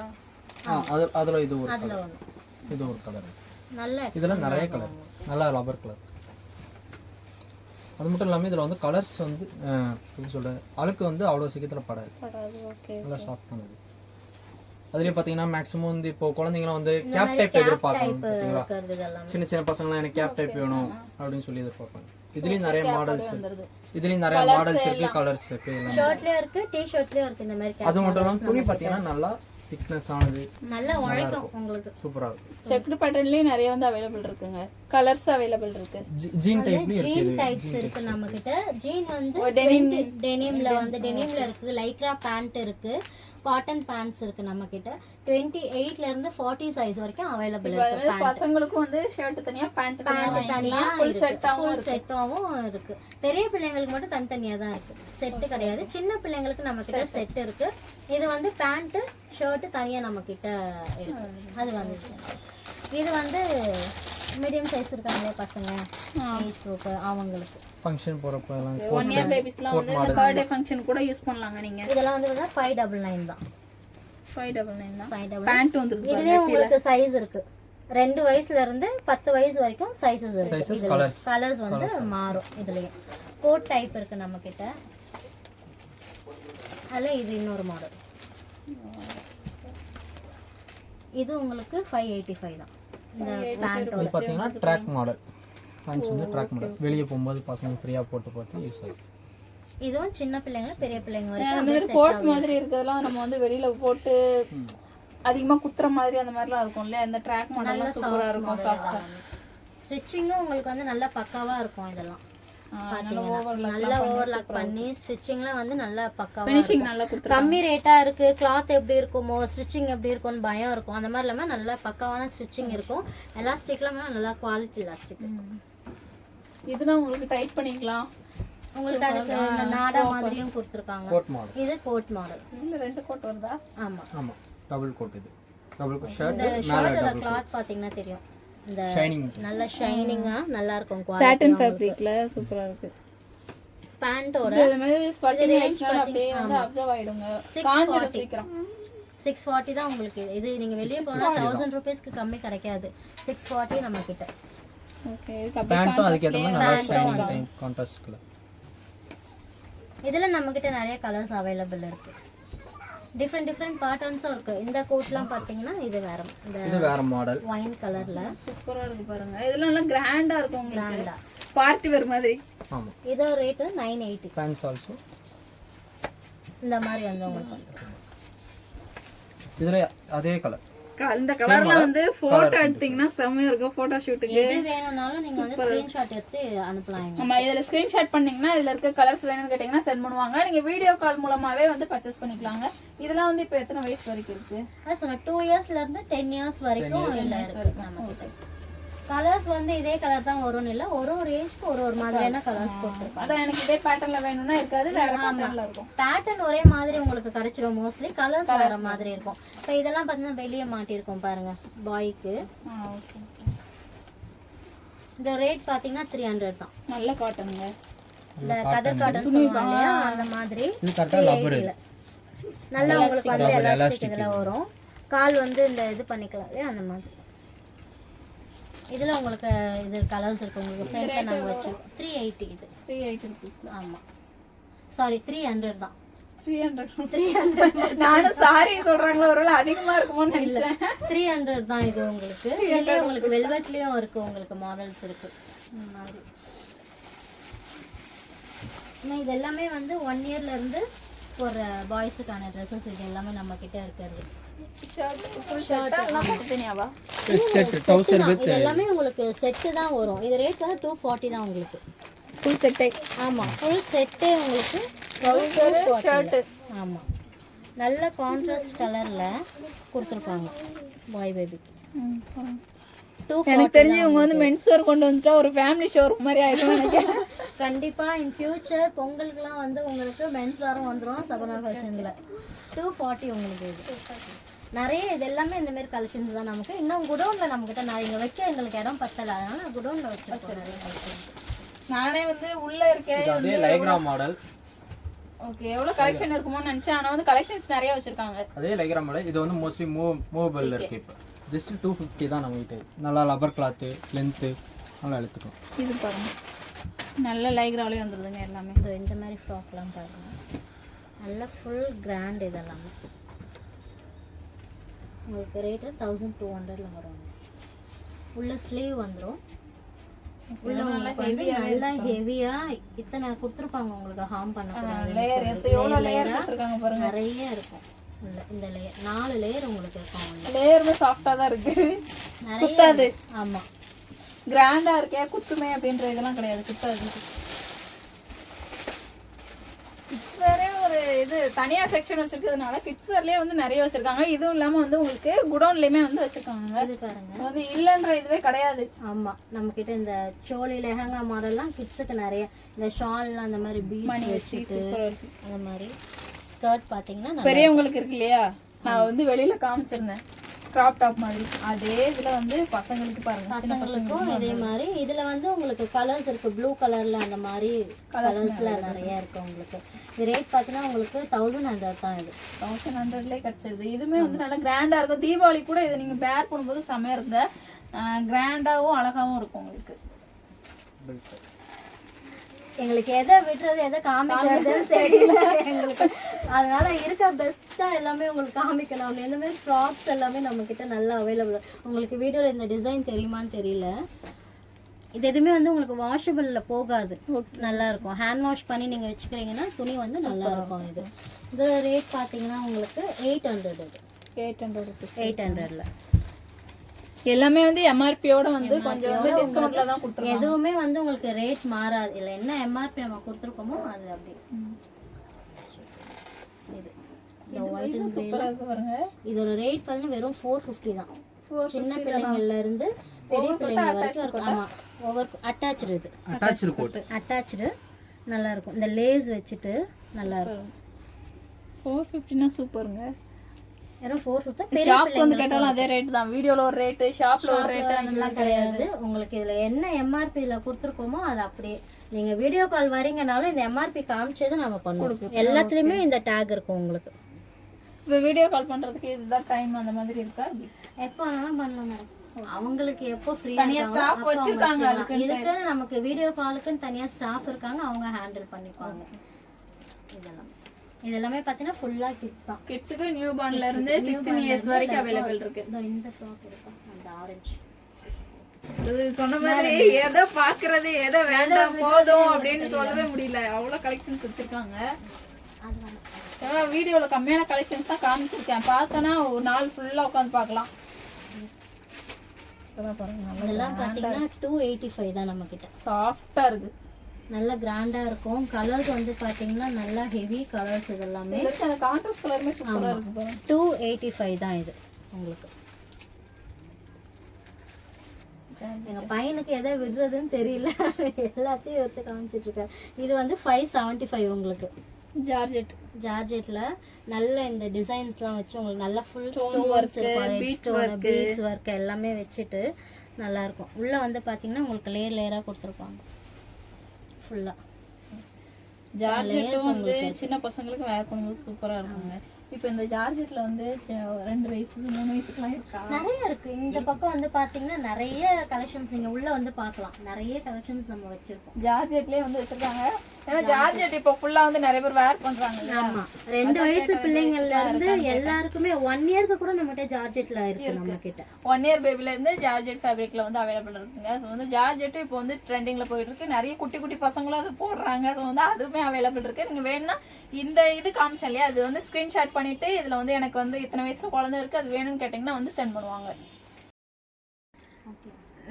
அதுல இது ஒரு அதுல ஒண்ணு. இது ஒரு கலர். நல்ல இதெல்லாம் நிறைய கலர். நல்ல ரப்பர் கலர். அது மட்டும் இல்லாமல் இதில் வந்து கலர்ஸ் வந்து எப்படி சொல்ற அழுக்கு வந்து அவ்வளோ சீக்கிரத்தில் படாது. ஓகே, நல்லா சாஃப்ட் பண்ணுது. அதுலயே பாத்தீங்கன்னா மேக்ஸிமம் வந்து இப்போ குழந்தைங்கலாம் வந்து கேப் டைப் எதிர்பார்ப்பாங்க பாத்தீங்களா, இருக்கிறது இதெல்லாம் சின்ன சின்ன பசங்கலாம் எனக்கு கேப் டைப் வேணும் அப்படின்னு சொல்லி எதிர்பார்ப்பாங்க. இதுலயும் நிறைய மாடல்ஸ் இதுலயும் நிறைய மாடல்ஸ் இருக்கு, கலர்ஸ் இருக்கு எல்லாம். ஷர்ட்லயும் இருக்கு, டி-ஷர்ட்லயும் இருக்கு இந்த மாதிரி அது மட்டும் இல்லாம துணி பாத்தீங்கன்னா நல்லா திக்னஸ் ஆனது, நல்லா உழைக்கும் உங்களுக்கு. சூப்பரா இருக்கும். செக்டு பேட்டர்ன்லயே நிறைய வந்து அவைலபிள் இருக்குங்க, கலர்ஸ் அவைலபிள் இருக்கு. ஜீன் டைப்லயும் இருக்கு. ஜீன் டைப்ஸ் இருக்கு நம்ம கிட்ட. ஜீன் வந்து டெனிம்ல வந்து டெனிம்ல இருக்கு, லைக்ரா பேண்ட் இருக்கு, காட்டன் பேண்ட்ஸ் இருக்கு நம்ம கிட்ட. 28ல இருந்து 40 சைஸ் வரைக்கும் அவைலபிள் இருக்கு. பசங்களுக்கும் வந்து ஷர்ட் தனியா பேண்ட் தனியா ஃபுல் செட்டாவும் செட்டாவும் இருக்கு. பெரிய பிள்ளைங்களுக்கு மட்டும் தனித்தனியா தான் இருக்கு, செட் கிடையாது. சின்ன பிள்ளைங்களுக்கு நம்ம கிட்ட செட் இருக்கு. இது வந்து பேண்ட் ஷர்ட் தனியா நம்ம கிட்ட இருக்கு. அது வந்து இது வந்து மீடியம் சைஸ் இருக்காங்களே பசங்க, ஏஜ் குரூப், அவங்களுக்கு ஃபங்க்ஷன் போறப்ப எல்லாம் 1 இயர் பேபிஸ்லாம் வந்து இந்த பர்த்டே ஃபங்க்ஷன் கூட யூஸ் பண்ணலாங்க நீங்க. இதெல்லாம் வந்து 599 தான். 599 தான். 599 பேண்ட் வந்துருக்கு. இதுலயே உங்களுக்கு சைஸ் இருக்கு. 2 வயசுல இருந்து 10 வயசு வரைக்கும் சைஸஸ் இருக்கு. கலர்ஸ் வந்து மாறும். இதுலயே கோட் டைப் இருக்கு நம்ம கிட்ட. அதுல இது இன்னொரு மாடல். இது உங்களுக்கு 585 தான். இந்த பேண்ட் இது பாத்தீங்கன்னா ட்ராக் மாடல். பேண்ட்ஸ் வந்து ட்ராக் மாடல். வெளிய போகும்போது பசங்க ஃப்ரீயா போட்டு பார்த்து யூஸ் ஆகும். இதுவும் சின்ன பிள்ளைங்க பெரிய பிள்ளைங்க அந்த வரைக்கும் மாதிரி கோட் மாதிரி இருக்கிறதெல்லாம் நம்ம வந்து வெளியில போட்டு அதிகமா குத்துற மாதிரி அந்த மாதிரிலாம் இருக்கும்ல, அந்த ட்ராக் மாடல்லாம் சூப்பரா இருக்கும். சாஃப்ட்டா ஸ்டிச்சிங்கும் உங்களுக்கு வந்து நல்லா பக்காவா இருக்கும். இதெல்லாம் நல்லா ஓவர்லாக் பண்ணி ஸ்டிச்சிங்லாம் வந்து நல்லா பக்காவா ஃபினிஷிங் நல்லா கொடுத்து கம்மி ரேட்டா இருக்கு, கிளாத் எப்படி இருக்குமோ, ஸ்டிச்சிங் எப்படி இருக்கும்னு பயம் இருக்கும். அந்த மாதிரி இல்லாம நல்லா பக்காவான ஸ்டிச்சிங் இருக்கும். எலாஸ்டிக்லாம் நல்லா குவாலிட்டி எலாஸ்டிக். இதுதான் உங்களுக்கு டைட் பண்ணிக்கலாம். உங்களுக்கு அதுக்கு இந்த நாடா மாதிரியும் கொடுத்துருக்காங்க. Code model. இது கோட் மாடல். இதுல 2 கோட் வருதா? ஆமா ஆமா, டபுள் கோட். இது டபுள் கோட் ஷர்ட். இந்த மேல ஷர்ட்டோட டபுள் கிளாத் பாத்தீங்கன்னா தெரியும். இந்த ஷைனிங் நல்ல ஷைனிங்கா நல்லா இருக்கும். குவாலிட்டி சாட்டின் ஃபேப்ரிக்ல சூப்பரா இருக்கு. பேண்டோட இந்த மாதிரி ஸ்பட்டிங் லைன்ஸ்னால அப்படியே வந்து அப்சர்வ் ஆயிடுங்க. காஞ்சிடும் சீக்கிரம். 640 தான் உங்களுக்கு. இது நீங்க வெளிய போனா 1000 ரூபாய்க்கு கம்மி கிடைக்காது. 640 நம்ம கிட்ட. ஓகே, இதுக்கு அப்படியே பேண்ட்டும் அதுக்கு ஏத்த மாதிரி நல்லா ஷைனிங் டைப் கான்ட்ராஸ்ட் கலர். இதுல நம்ம கிட்ட நிறைய கலர்ஸ் அவைலபிள் இருக்கு. டிஃபரெண்ட் பேட்டர்ன்ஸும் இருக்கு. இந்த கோட்லாம் பாத்தீங்கன்னா இது வேற மாடல். ஒயின் கலர்ல சூப்பரா இருக்கு பாருங்க. இதெல்லாம் நல்லா கிராண்டா இருக்கும். கிராண்டா பார்ட்டி வேர் மாதிரி. ஆமா, இதோ ரேட் 980. பேண்ட்ஸ் ஆல்சோ இந்த மாதிரி வந்து உங்களுக்கு இதுல அதே கலர். இந்த கலர்ல வந்து போட்டோ எடுத்தீங்கன்னா செமையா இருக்கும் போட்டோ ஷூட்டுக்கு. எது வேணும்னாலும் நீங்க வந்து ஸ்கிரீன்ஷாட் எடுத்து அனுப்பலாம். நம்ம இதுல ஸ்கிரீன்ஷாட் பண்ணீங்கன்னா இதுல இருக்க கலர்ஸ் வேணும்னு கேட்டீங்கன்னா சென்ட் பண்ணுவாங்க. நீங்க வீடியோ கால் மூலமாவே வந்து பர்ச்சேஸ் பண்ணிக்கலாங்க. இதெல்லாம் வந்து இப்போ எத்தனை வயசு வரைக்கும் இருக்கு? அதான் சொன்ன 2 இயர்ஸ்ல இருந்து 10 இயர்ஸ் வரைக்கும் இல்ல இருக்கு நம்ம கிட்ட. கலர்ஸ் வந்து இதே கலர் தான் வரும்னு இல்ல, ஒரு ரேஞ்ச்க்கு ஒரு மாதிரியான கலர்ஸ் போட்டுருக்காங்க. அதான் எனக்கு இதே பேட்டர்ன்ல வேணும்னா இருக்காது, வேற பேட்டர்ன்ல இருக்கும். பேட்டர்ன் ஒரே மாதிரி உங்களுக்கு கிடைச்சிரும். மோஸ்ட்லி கலர்ஸ் வேற மாதிரி இருக்கும். இப்போ இதெல்லாம் பார்த்தீங்கன்னா வெளியே மாட்டியிருக்கோம் பாருங்க பாய்க்கு. ஓகே, இந்த ரேட் பார்த்தீங்கன்னா 300 தான். நல்ல காட்டனுங்க. இந்த கதர் காட்டன் சொல்லுவாங்க இல்லையா, அந்த மாதிரி. இது கரெக்ட்டா ரப்பர். நல்லா உங்களுக்கு வந்து எலாஸ்டிக் இதுல வரும். கால் வந்து இந்த இது பண்ணிக்கலாம் இல்லையா, அந்த மாதிரி. இதுல உங்களுக்கு இது கலர்ஸ் இருக்கு. உங்களுக்கு ஃப்ரண்ட்ல நாங்க வச்சிருக்கோம். 380 இது. 380 rupees. ஆமா, சாரி 300 தான். 300. நானும் சாரி சொல்றாங்களா, ஒருவேளை அதிகமா இருக்குமோன்னு நினைச்சேன். 300 தான் இது உங்களுக்கு. இதுலயே உங்களுக்கு வெல்வெட்லயும் இருக்கு, உங்களுக்கு மாடல்ஸ் இருக்கு இந்த மாதிரி. இது எல்லாமே வந்து 1 இயர்ல இருந்து ஒரு பாய்ஸுக்கான ட்ரெஸ்ஸஸ் இது எல்லாமே நம்ம கிட்ட இருக்கிறது. இது எல்லாமே உங்களுக்கு செட்டு தான் வரும். இது ரேட் வந்து 240 தான் உங்களுக்கு. ஃபுல் செட்டே. ஆமா, ஃபுல் செட்டே உங்களுக்கு ஷர்ட். ஆமா, நல்ல கான்ட்ராஸ்ட் கலர்ல கொடுத்துருப்பாங்க பாய் பேபிக்கு. எனக்கு தெரிஞ்சு இவங்க வந்து மென்ஸ் வேர் கொண்டு வந்துட்டா ஒரு ஃபேமிலி ஷோரூம் மாதிரி ஆயிடும் நினைக்கிறேன். கண்டிப்பா இன் ஃபியூச்சர் பொங்கலுக்குலாம் வந்து உங்களுக்கு மென்ஸ் வேரும் வந்துடும் சபனா ஃபேஷன்ல. 240 உங்களுக்கு இது. நிறைய இது எல்லாமே இந்த மாதிரி கலெக்ஷன்ஸ் தான் நமக்கு. இன்னும் குடோன்ல நம்ம கிட்ட நான் இங்க வைக்க எங்களுக்கு இடம் பத்தல, அதனால குடோன்ல வச்சிருக்கேன். நானே வந்து உள்ள இருக்கேன். அதே லைக்ரா மாடல். ஓகே, எவ்வளவு கலெக்ஷன் இருக்குமோன்னு நினைச்சேன். ஆனா வந்து கலெக்ஷன்ஸ் நிறைய வச்சிருக்காங்க. அதே லைக்ரா மாடல். இது வந்து மோஸ்ட்லி மூவபிள் இருக்கு. இப்போ ஜஸ்ட் 250 தான் நம்ம கிட்ட. நல்லா ரப்பர் கிளாத், லென்த் நல்லா எடுத்துக்கும். இது பாருங்க, நல்ல லைக்ராலே வந்துருதுங்க எல்லாமே. இந்த மாதிரி ஃப்ராக்லாம் பாருங்க, நல்ல ஃபுல் கிராண்ட் இதெல்லாம். உங்களுக்கு ரேட்டு 1200 வரும். உள்ள ஸ்லீவ் வந்துடும். உள்ள உங்களுக்கு வந்து நல்லா ஹெவியா இத்தனை கொடுத்துருப்பாங்க உங்களுக்கு ஹார்ம் பண்ணக்கூடாது. நிறைய இருக்கும் உள்ள. இந்த லேயர் 4 லேயர் உங்களுக்கு இருக்கும். லேயருமே சாஃப்டா தான் இருக்கு, குத்தாது. ஆமா, கிராண்டா இருக்கே குத்துமே அப்படின்ற இதெல்லாம் கிடையாது, குத்தாது. கிட்ஸ் வேறே ஒரு இது தனியா செக்ஷன் வச்சிருக்கிறதுனால கிட்ஸ் வேர்லயே வந்து நிறைய வச்சிருக்காங்க. இதுவும் இல்லாம வந்து உங்களுக்கு குடோன்லயுமே வந்து வச்சிருக்காங்க. இது பாருங்க வந்து இல்லன்ற இதுவே கிடையாது. ஆமா, நம்ம கிட்ட இந்த சோலி லெஹங்கா மாடல்லாம் கிட்ஸுக்கு நிறைய, இந்த ஷால்லாம் அந்த மாதிரி பீட் வச்சுட்டு அந்த மாதிரி ஸ்கர்ட் பாத்தீங்கன்னா பெரியவங்களுக்கு இருக்கு இல்லையா, நான் வந்து வெளியில காமிச்சிருந்தேன் கிராப் டாப் மாதிரி, அதே இதுல வந்து பசங்களுக்கு பாருங்க, பசங்களுக்கும் இதே மாதிரி. இதுல வந்து உங்களுக்கு கலர்ஸ் இருக்கு, ப்ளூ கலர்ல அந்த மாதிரி கலர்ஸ்ல நிறைய இருக்கு உங்களுக்கு. இது ரேட் பாத்தீங்கன்னா உங்களுக்கு 1100 தான். இது 1100லயே கிடைச்சிருது. இதுமே வந்து நல்லா கிராண்டா இருக்கும். தீபாவளி கூட இதை நீங்க பேர் பண்ணும்போது செமையா இருந்த கிராண்டாவும் அழகாவும் இருக்கும் உங்களுக்கு. எங்களுக்கு எதை விட்டுறது எதை காமிக்கிறதுன்னு தெரியல எங்களுக்கு. அதனால இருக்க பெஸ்ட்டா எல்லாமே உங்களுக்கு காமிக்கணும். இந்த மாதிரி ஃப்ராக்ஸ் எல்லாமே நம்ம கிட்ட நல்லா அவைலபிள். உங்களுக்கு வீடியோல இந்த டிசைன் தெரியுமான்னு தெரியல. இது எதுவுமே வந்து உங்களுக்கு வாஷபிள்ல போகாது, நல்லா இருக்கும். ஹேண்ட் வாஷ் பண்ணி நீங்க வச்சுக்கிறீங்கன்னா துணி வந்து நல்லா இருக்கும். இது இதோட ரேட் பாத்தீங்கன்னா உங்களுக்கு 800. இது 800ல எல்லாமே வந்து எம்ஆர்பியோட வந்து கொஞ்சம் வந்து டிஸ்கவுண்ட்ல தான் கொடுத்துருக்கோம். எதுவுமே வந்து உங்களுக்கு ரேட் மாறாது. இல்ல என்ன எம்ஆர்பி நம்ம கொடுத்துருக்கோமோ அது அப்படி. இது இந்த ஒயிட் அண்ட் சூப்பரா இருக்கு பாருங்க. இதோட ரேட் பாத்தீங்கன்னா வெறும் 450 தான். சின்ன பிள்ளைங்கள்ல இருந்து பெரிய பிள்ளைங்க வரைக்கும் இருக்கும். ஆமா, ஓவர் அட்டாச்டு. இது அட்டாச்டு நல்லா இருக்கும். இந்த லேஸ் வச்சுட்டு நல்லா இருக்கும். 450னா சூப்பருங்க. வெறும் 450. ஷாப் வந்து கேட்டாலும் அதே ரேட் தான். வீடியோல ஒரு ரேட், ஷாப்ல ஒரு ரேட் அதெல்லாம் கிடையாது. உங்களுக்கு இதுல என்ன எம்ஆர்பி ல கொடுத்துருக்கோமோ அது அப்படியே. நீங்க வீடியோ கால் வரீங்கனாலும் இந்த எம்ஆர்பி காமிச்சதை நம்ம பண்ணுவோம். எல்லாத்துலயுமே இந்த டேக் இருக்கும் உங்களுக்கு. இப்போ வீடியோ கால் பண்றதுக்கு இதுதான் டைம் அந்த மாதிரி இருக்கா? எப்போ வேணாலும் பண்ணலாம் மேடம். அவங்களுக்கு எப்போ ஃப்ரீ தனியா ஸ்டாஃப் வச்சிருக்காங்க. இதுக்கு நமக்கு வீடியோ காலுக்குன்னு தனியா ஸ்டாஃப் இருக்காங்க, அவங்க ஹேண்டில் பண்ணிப்பாங்க. இதெல்லாமே பாத்தீங்கன்னா ஃபுல்லா கிட்ஸ் தான். கிட்ஸ்க்கு நியூ பார்ன்ல இருந்து 16 இயர்ஸ் வரைக்கும் அவேலபிள் இருக்கு. இந்த ஃப்ராக் இருக்கு, அந்த ஆரஞ்சு. இது சொன்ன மாதிரி எதை பாக்குறது எதை வேண்டாம் போதும் அப்படின்னு சொல்லவே முடியல, அவ்வளவு கலெக்ஷன்ஸ் வச்சிருக்காங்க. வீடியோல கம்மியான கலெக்ஷன்ஸ் தான் காமிச்சிருக்கேன். பார்த்தனா ஒரு நாள் ஃபுல்லா உட்காந்து பார்க்கலாம். இதெல்லாம் பாத்தீங்கன்னா 285 தான் நம்ம கிட்ட. சாஃப்டா இருக்கு, நல்ல கிராண்டா இருக்கும். கலர்ஸ் வந்து பாத்தீங்கன்னா நல்லா ஹெவி கலர்ஸ். இதெல்லாமே அந்த கான்ட்ராஸ்ட் கலருமே சூப்பரா இருக்கு பாருங்க. 285 தான் இது உங்களுக்கு. எங்க பையனுக்கு எதை விடுறதுன்னு தெரியல, எல்லாத்தையும் எடுத்து காமிச்சிட்டு இருக்கேன். இது வந்து 575 உங்களுக்கு. ஜார்ஜெட்ல நல்ல இந்த டிசைன்ஸ்லாம் வச்சு உங்களுக்கு நல்ல ஃபுல் ஸ்டோன் ஒர்க்ஸ் இருக்கும், பீட்ஸ் ஒர்க் எல்லாமே வச்சுட்டு நல்லா இருக்கும். உள்ள வந்து பாத்தீங்கன்னா உங்களுக்கு லேயர் லேயரா கொடுத்துருப்பாங்க ஃபுல்லா. ஜார்ஜெட்டும் வந்து சின்ன பசங்களுக்கு வேர் பண்ணும்போது சூப்பரா இருக்குங்க. இப்போ இந்த ஜார்ஜெட்ல வந்து 2 வயசு 3 வயசுக்குலாம் இருக்கா? நிறைய இருக்கு. இந்த பக்கம் வந்து பாத்தீங்கன்னா நிறைய கலெக்ஷன்ஸ் நீங்க உள்ள வந்து பார்க்கலாம். நிறைய கலெக்ஷன்ஸ் நம்ம வச்சிருக்கோம். ஜார்ஜெட்லயே வந்து வச்சிருக்காங்க. ஏன்னா ஜார்ஜெட் இப்போ ஃபுல்லா வந்து நிறைய பேர் வேர் பண்றாங்க. ஆமா, 2 வயசு பிள்ளைங்கள்ல இருந்து எல்லாருக்குமே 1 இயருக்கு கூட நம்மகிட்ட ஜார்ஜெட்ல இருக்கு. நம்ம கிட்ட 1 இயர் பேபில இருந்து ஜார்ஜெட் ஃபேப்ரிக்ல வந்து அவைலபிள் இருக்குங்க. ஸோ வந்து ஜார்ஜெட் இப்போ வந்து ட்ரெண்டிங்ல போயிட்டு இருக்கு. நிறைய குட்டி குட்டி பசங்களும் அது போடுறாங்க. ஸோ வந்து அதுவுமே அவைலபிள் இருக்கு. நீங்க வேணும்னா இந்த இது காமிச்சேன் இல்லையா, அது வந்து ஸ்கிரீன்ஷாட் பண்ணிட்டு இதுல வந்து எனக்கு வந்து இத்தனை வயசுல குழந்தை இருக்கு அது வேணும்னு கேட்டீங்கன்னா வந்து சென்ட் பண்ணுவாங்க.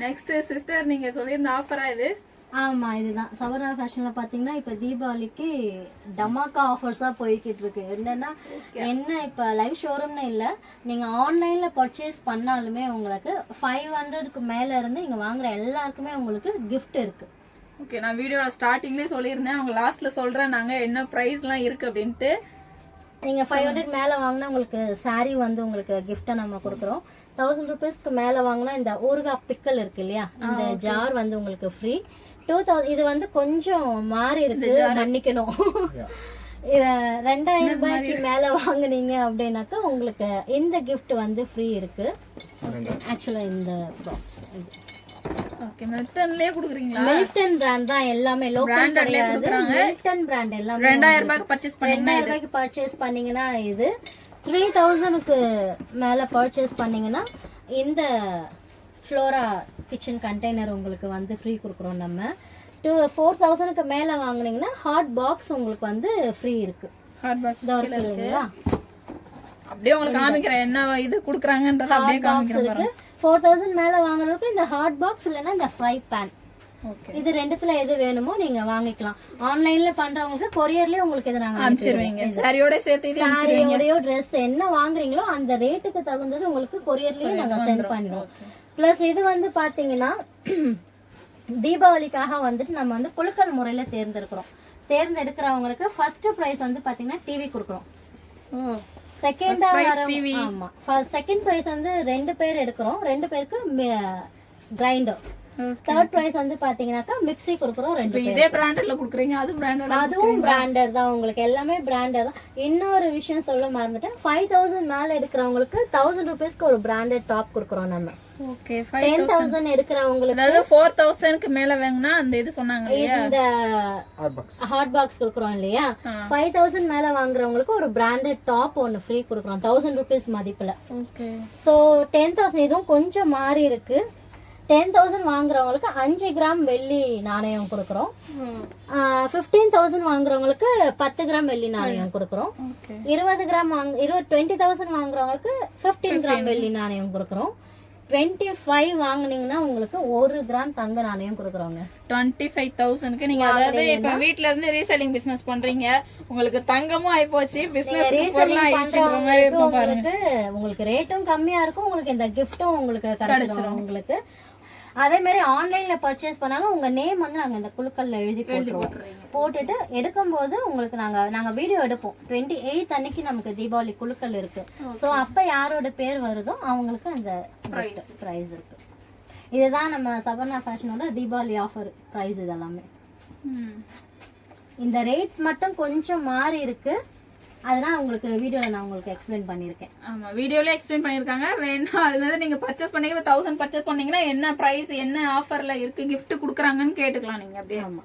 நெக்ஸ்ட் சிஸ்டர் நீங்க சொல்லியிருந்த ஆஃபரா இது? ஆமா, இதுதான் சவரா ஃபேஷன்ல பாத்தீங்கன்னா இப்ப தீபாவளிக்கு டமாக்கா ஆஃபர்ஸா போய்கிட்டு இருக்கு. என்னன்னா என்ன, இப்ப லைவ் ஷோரூம்னு இல்ல, நீங்க ஆன்லைன்ல பர்ச்சேஸ் பண்ணாலுமே உங்களுக்கு 500க்கு மேல இருந்து நீங்க வாங்குற எல்லாருக்குமே உங்களுக்கு கிஃப்ட் இருக்கு. ஓகே, நான் வீடியோல ஸ்டார்டிங்லேயே சொல்லியிருந்தேன், அவங்க லாஸ்ட்ல சொல்றேன் நாங்க என்ன பிரைஸ்லாம் இருக்கு அப்படின்ட்டு. நீங்க 500 மேல வாங்கினா உங்களுக்கு சாரி வந்து உங்களுக்கு கிஃப்டா நம்ம கொடுக்குறோம். 1000 rupeesக்கு மேல வாங்கினா இந்த ஊறுகாய் பிக்கல் இருக்கு இல்லையா, இந்த ஜார் வந்து உங்களுக்கு ஃப்ரீ. 2000 இது வந்து கொஞ்சம் மாறி இருக்கு, மன்னிக்கணும். 2000 ரூபாய்க்கு மேல வாங்குனீங்க அப்படின்னாக்கா உங்களுக்கு இந்த கிஃப்ட் வந்து ஃப்ரீ இருக்கு. ஆக்சுவலா இந்த பாக்ஸ் ஓகே, மில்டன்லயே குடுக்குறீங்களா? மில்டன் பிராண்ட் தான் எல்லாமே, லோக்கல் கிடையாது. மில்டன் பிராண்ட் எல்லாமே 2000 ரூபாய்க்கு பர்சேஸ் பண்ணீங்கன்னா 2000 ரூபாய்க்கு பர்ச்சேஸ் பண்ணீங்கன்னா இது 3000க்கு மேலே பர்ச்சேஸ் பண்ணிங்கன்னா இந்த ஃப்ளோரா கிச்சன் கண்டெய்னர் உங்களுக்கு வந்து ஃப்ரீ கொடுக்குறோம் நம்ம. 4000க்கு மேலே வாங்குனீங்கன்னா ஹாட் பாக்ஸ் உங்களுக்கு வந்து ஃப்ரீ இருக்கு. ஹாட் பாக்ஸ் இல்லைங்களா? அப்படியே உங்களுக்கு காமிக்கிறேன் என்ன இது கொடுக்குறாங்கன்றத அப்படியே காமிக்கிறேன் பாருங்க. 4000 மேலே வாங்குறதுக்கு இந்த ஹாட் பாக்ஸ் இல்லைன்னா இந்த ஃப்ரை பேன், ஓகே இது ரெண்டுத்துல எது வேணுமோ நீங்க வாங்கிக்கலாம். ஆன்லைன்ல பண்றவங்களுக்கு கொரியர்லயே உங்களுக்கு இதை நாங்க அனுப்பிச்சிருவீங்க. சாரியோட சேர்த்து இது சாரியோடயோ ட்ரெஸ் என்ன வாங்குறீங்களோ அந்த ரேட்டுக்கு தகுந்தது உங்களுக்கு கொரியர்லயே நாங்க சென்ட் பண்ணிடுவோம். பிளஸ் இது வந்து பாத்தீங்கன்னா தீபாவளிக்காக வந்துட்டு நம்ம வந்து குலுக்கல் முறையில தேர்ந்தெடுக்கிறவங்களுக்கு ஃபர்ஸ்ட் பிரைஸ் வந்து பாத்தீங்கன்னா டிவி கொடுக்குறோம். செகண்டா ஆமா செகண்ட் பிரைஸ் வந்து 2 பேர் எடுக்கிறோம், 2 பேருக்கு கிரைண்டர். தேர்ட் பிரைஸ் வந்து பாத்தீங்கன்னாக்கா மிக்ஸி கொடுக்குறோம் 2 பேர். இதே பிராண்டட்ல குடுக்குறீங்க, அதுவும் பிராண்டட் தான், உங்களுக்கு எல்லாமே பிராண்டட் தான். இன்னொரு விஷயம் சொல்ல மறந்துட்டேன், 5000 மேல எடுக்கிறவங்களுக்கு 1000 ரூபீஸ்க்கு ஒரு பிராண்டட் டாப் கொடுக்குறோம் நம்ம. ஓகே 10,000 எடுக்கிறவங்களுக்கு அதாவது 4000க்கு மேல வாங்குனா அந்த இது சொன்னாங்க இல்லையா, இந்த ஹாட் பாக்ஸ் கொடுக்குறோம் இல்லையா. 5000 மேல வாங்குறவங்களுக்கு ஒரு பிராண்டட் டாப் ஒன்னு ஃப்ரீ கொடுக்குறோம் 1000 ரூபீஸ் மதிப்புல. ஓகே சோ 10,000 இதுவும் கொஞ்சம் மாறி இருக்கு. 10,000 வாங்குறவங்களுக்கு 5 கிராம் வெள்ளி நாணயம் கொடுக்குறோம். 15,000 வாங்குறவங்களுக்கு 10 கிராம் வெள்ளி நாணயம் கொடுக்குறோம். 20,000 வாங்குறவங்களுக்கு 15 கிராம் வெள்ளி நாணயம் கொடுக்குறோம். 25 வாங்குனீங்கன்னா உங்களுக்கு 1 கிராம் தங்க நாணயம் கொடுக்குறோங்க. 25,000க்கு நீங்க அதாவது இப்ப வீட்ல இருந்து ரீசெல்லிங் பிசினஸ் பண்றீங்க, உங்களுக்கு தங்கமும் ஆயிப்போச்சு, பிசினஸ் உங்களுக்கு ரேட்டும் கம்மியா இருக்கும், உங்களுக்கு இந்த கிஃப்டும் உங்களுக்கு கிடைச்சிடும் உங்களுக்கு. அதே மாதிரி ஆன்லைன்ல பர்ச்சேஸ் பண்ணாலும் உங்க நேம் வந்து நாங்க இந்த குழுக்கள்ல எழுதி போட்டுட்டு எடுக்கும்போது உங்களுக்கு நாங்க வீடியோ எடுப்போம். 28 அன்னைக்கு நமக்கு தீபாவளி குழுக்கள் இருக்கு. சோ அப்ப யாரோட பேர் வருதோ அவங்களுக்கு அந்த பிரைஸ் இருக்கு. இதுதான் நம்ம சபர்ணா ஃபேஷனோட தீபாவளி ஆஃபர் பிரைஸ். இதெல்லாமே இந்த ரேட்ஸ் மட்டும் கொஞ்சம் மாறி இருக்கு, அதனால உங்களுக்கு வீடியோல நான் உங்களுக்கு எக்ஸ்பிளைன் பண்ணிருக்கேன். ஆமா வீடியோல எக்ஸ்பிளைன் பண்ணிருக்காங்க. வேணா அது வந்து நீங்க பர்ச்சேஸ் பண்ணீங்க 1000 பர்ச்சேஸ் பண்ணீங்கன்னா என்ன பிரைஸ் என்ன ஆஃபர்ல இருக்கு கிஃப்ட் குடுக்குறாங்கன்னு கேட்டுக்கலாம் நீங்க அப்படியே. ஆமா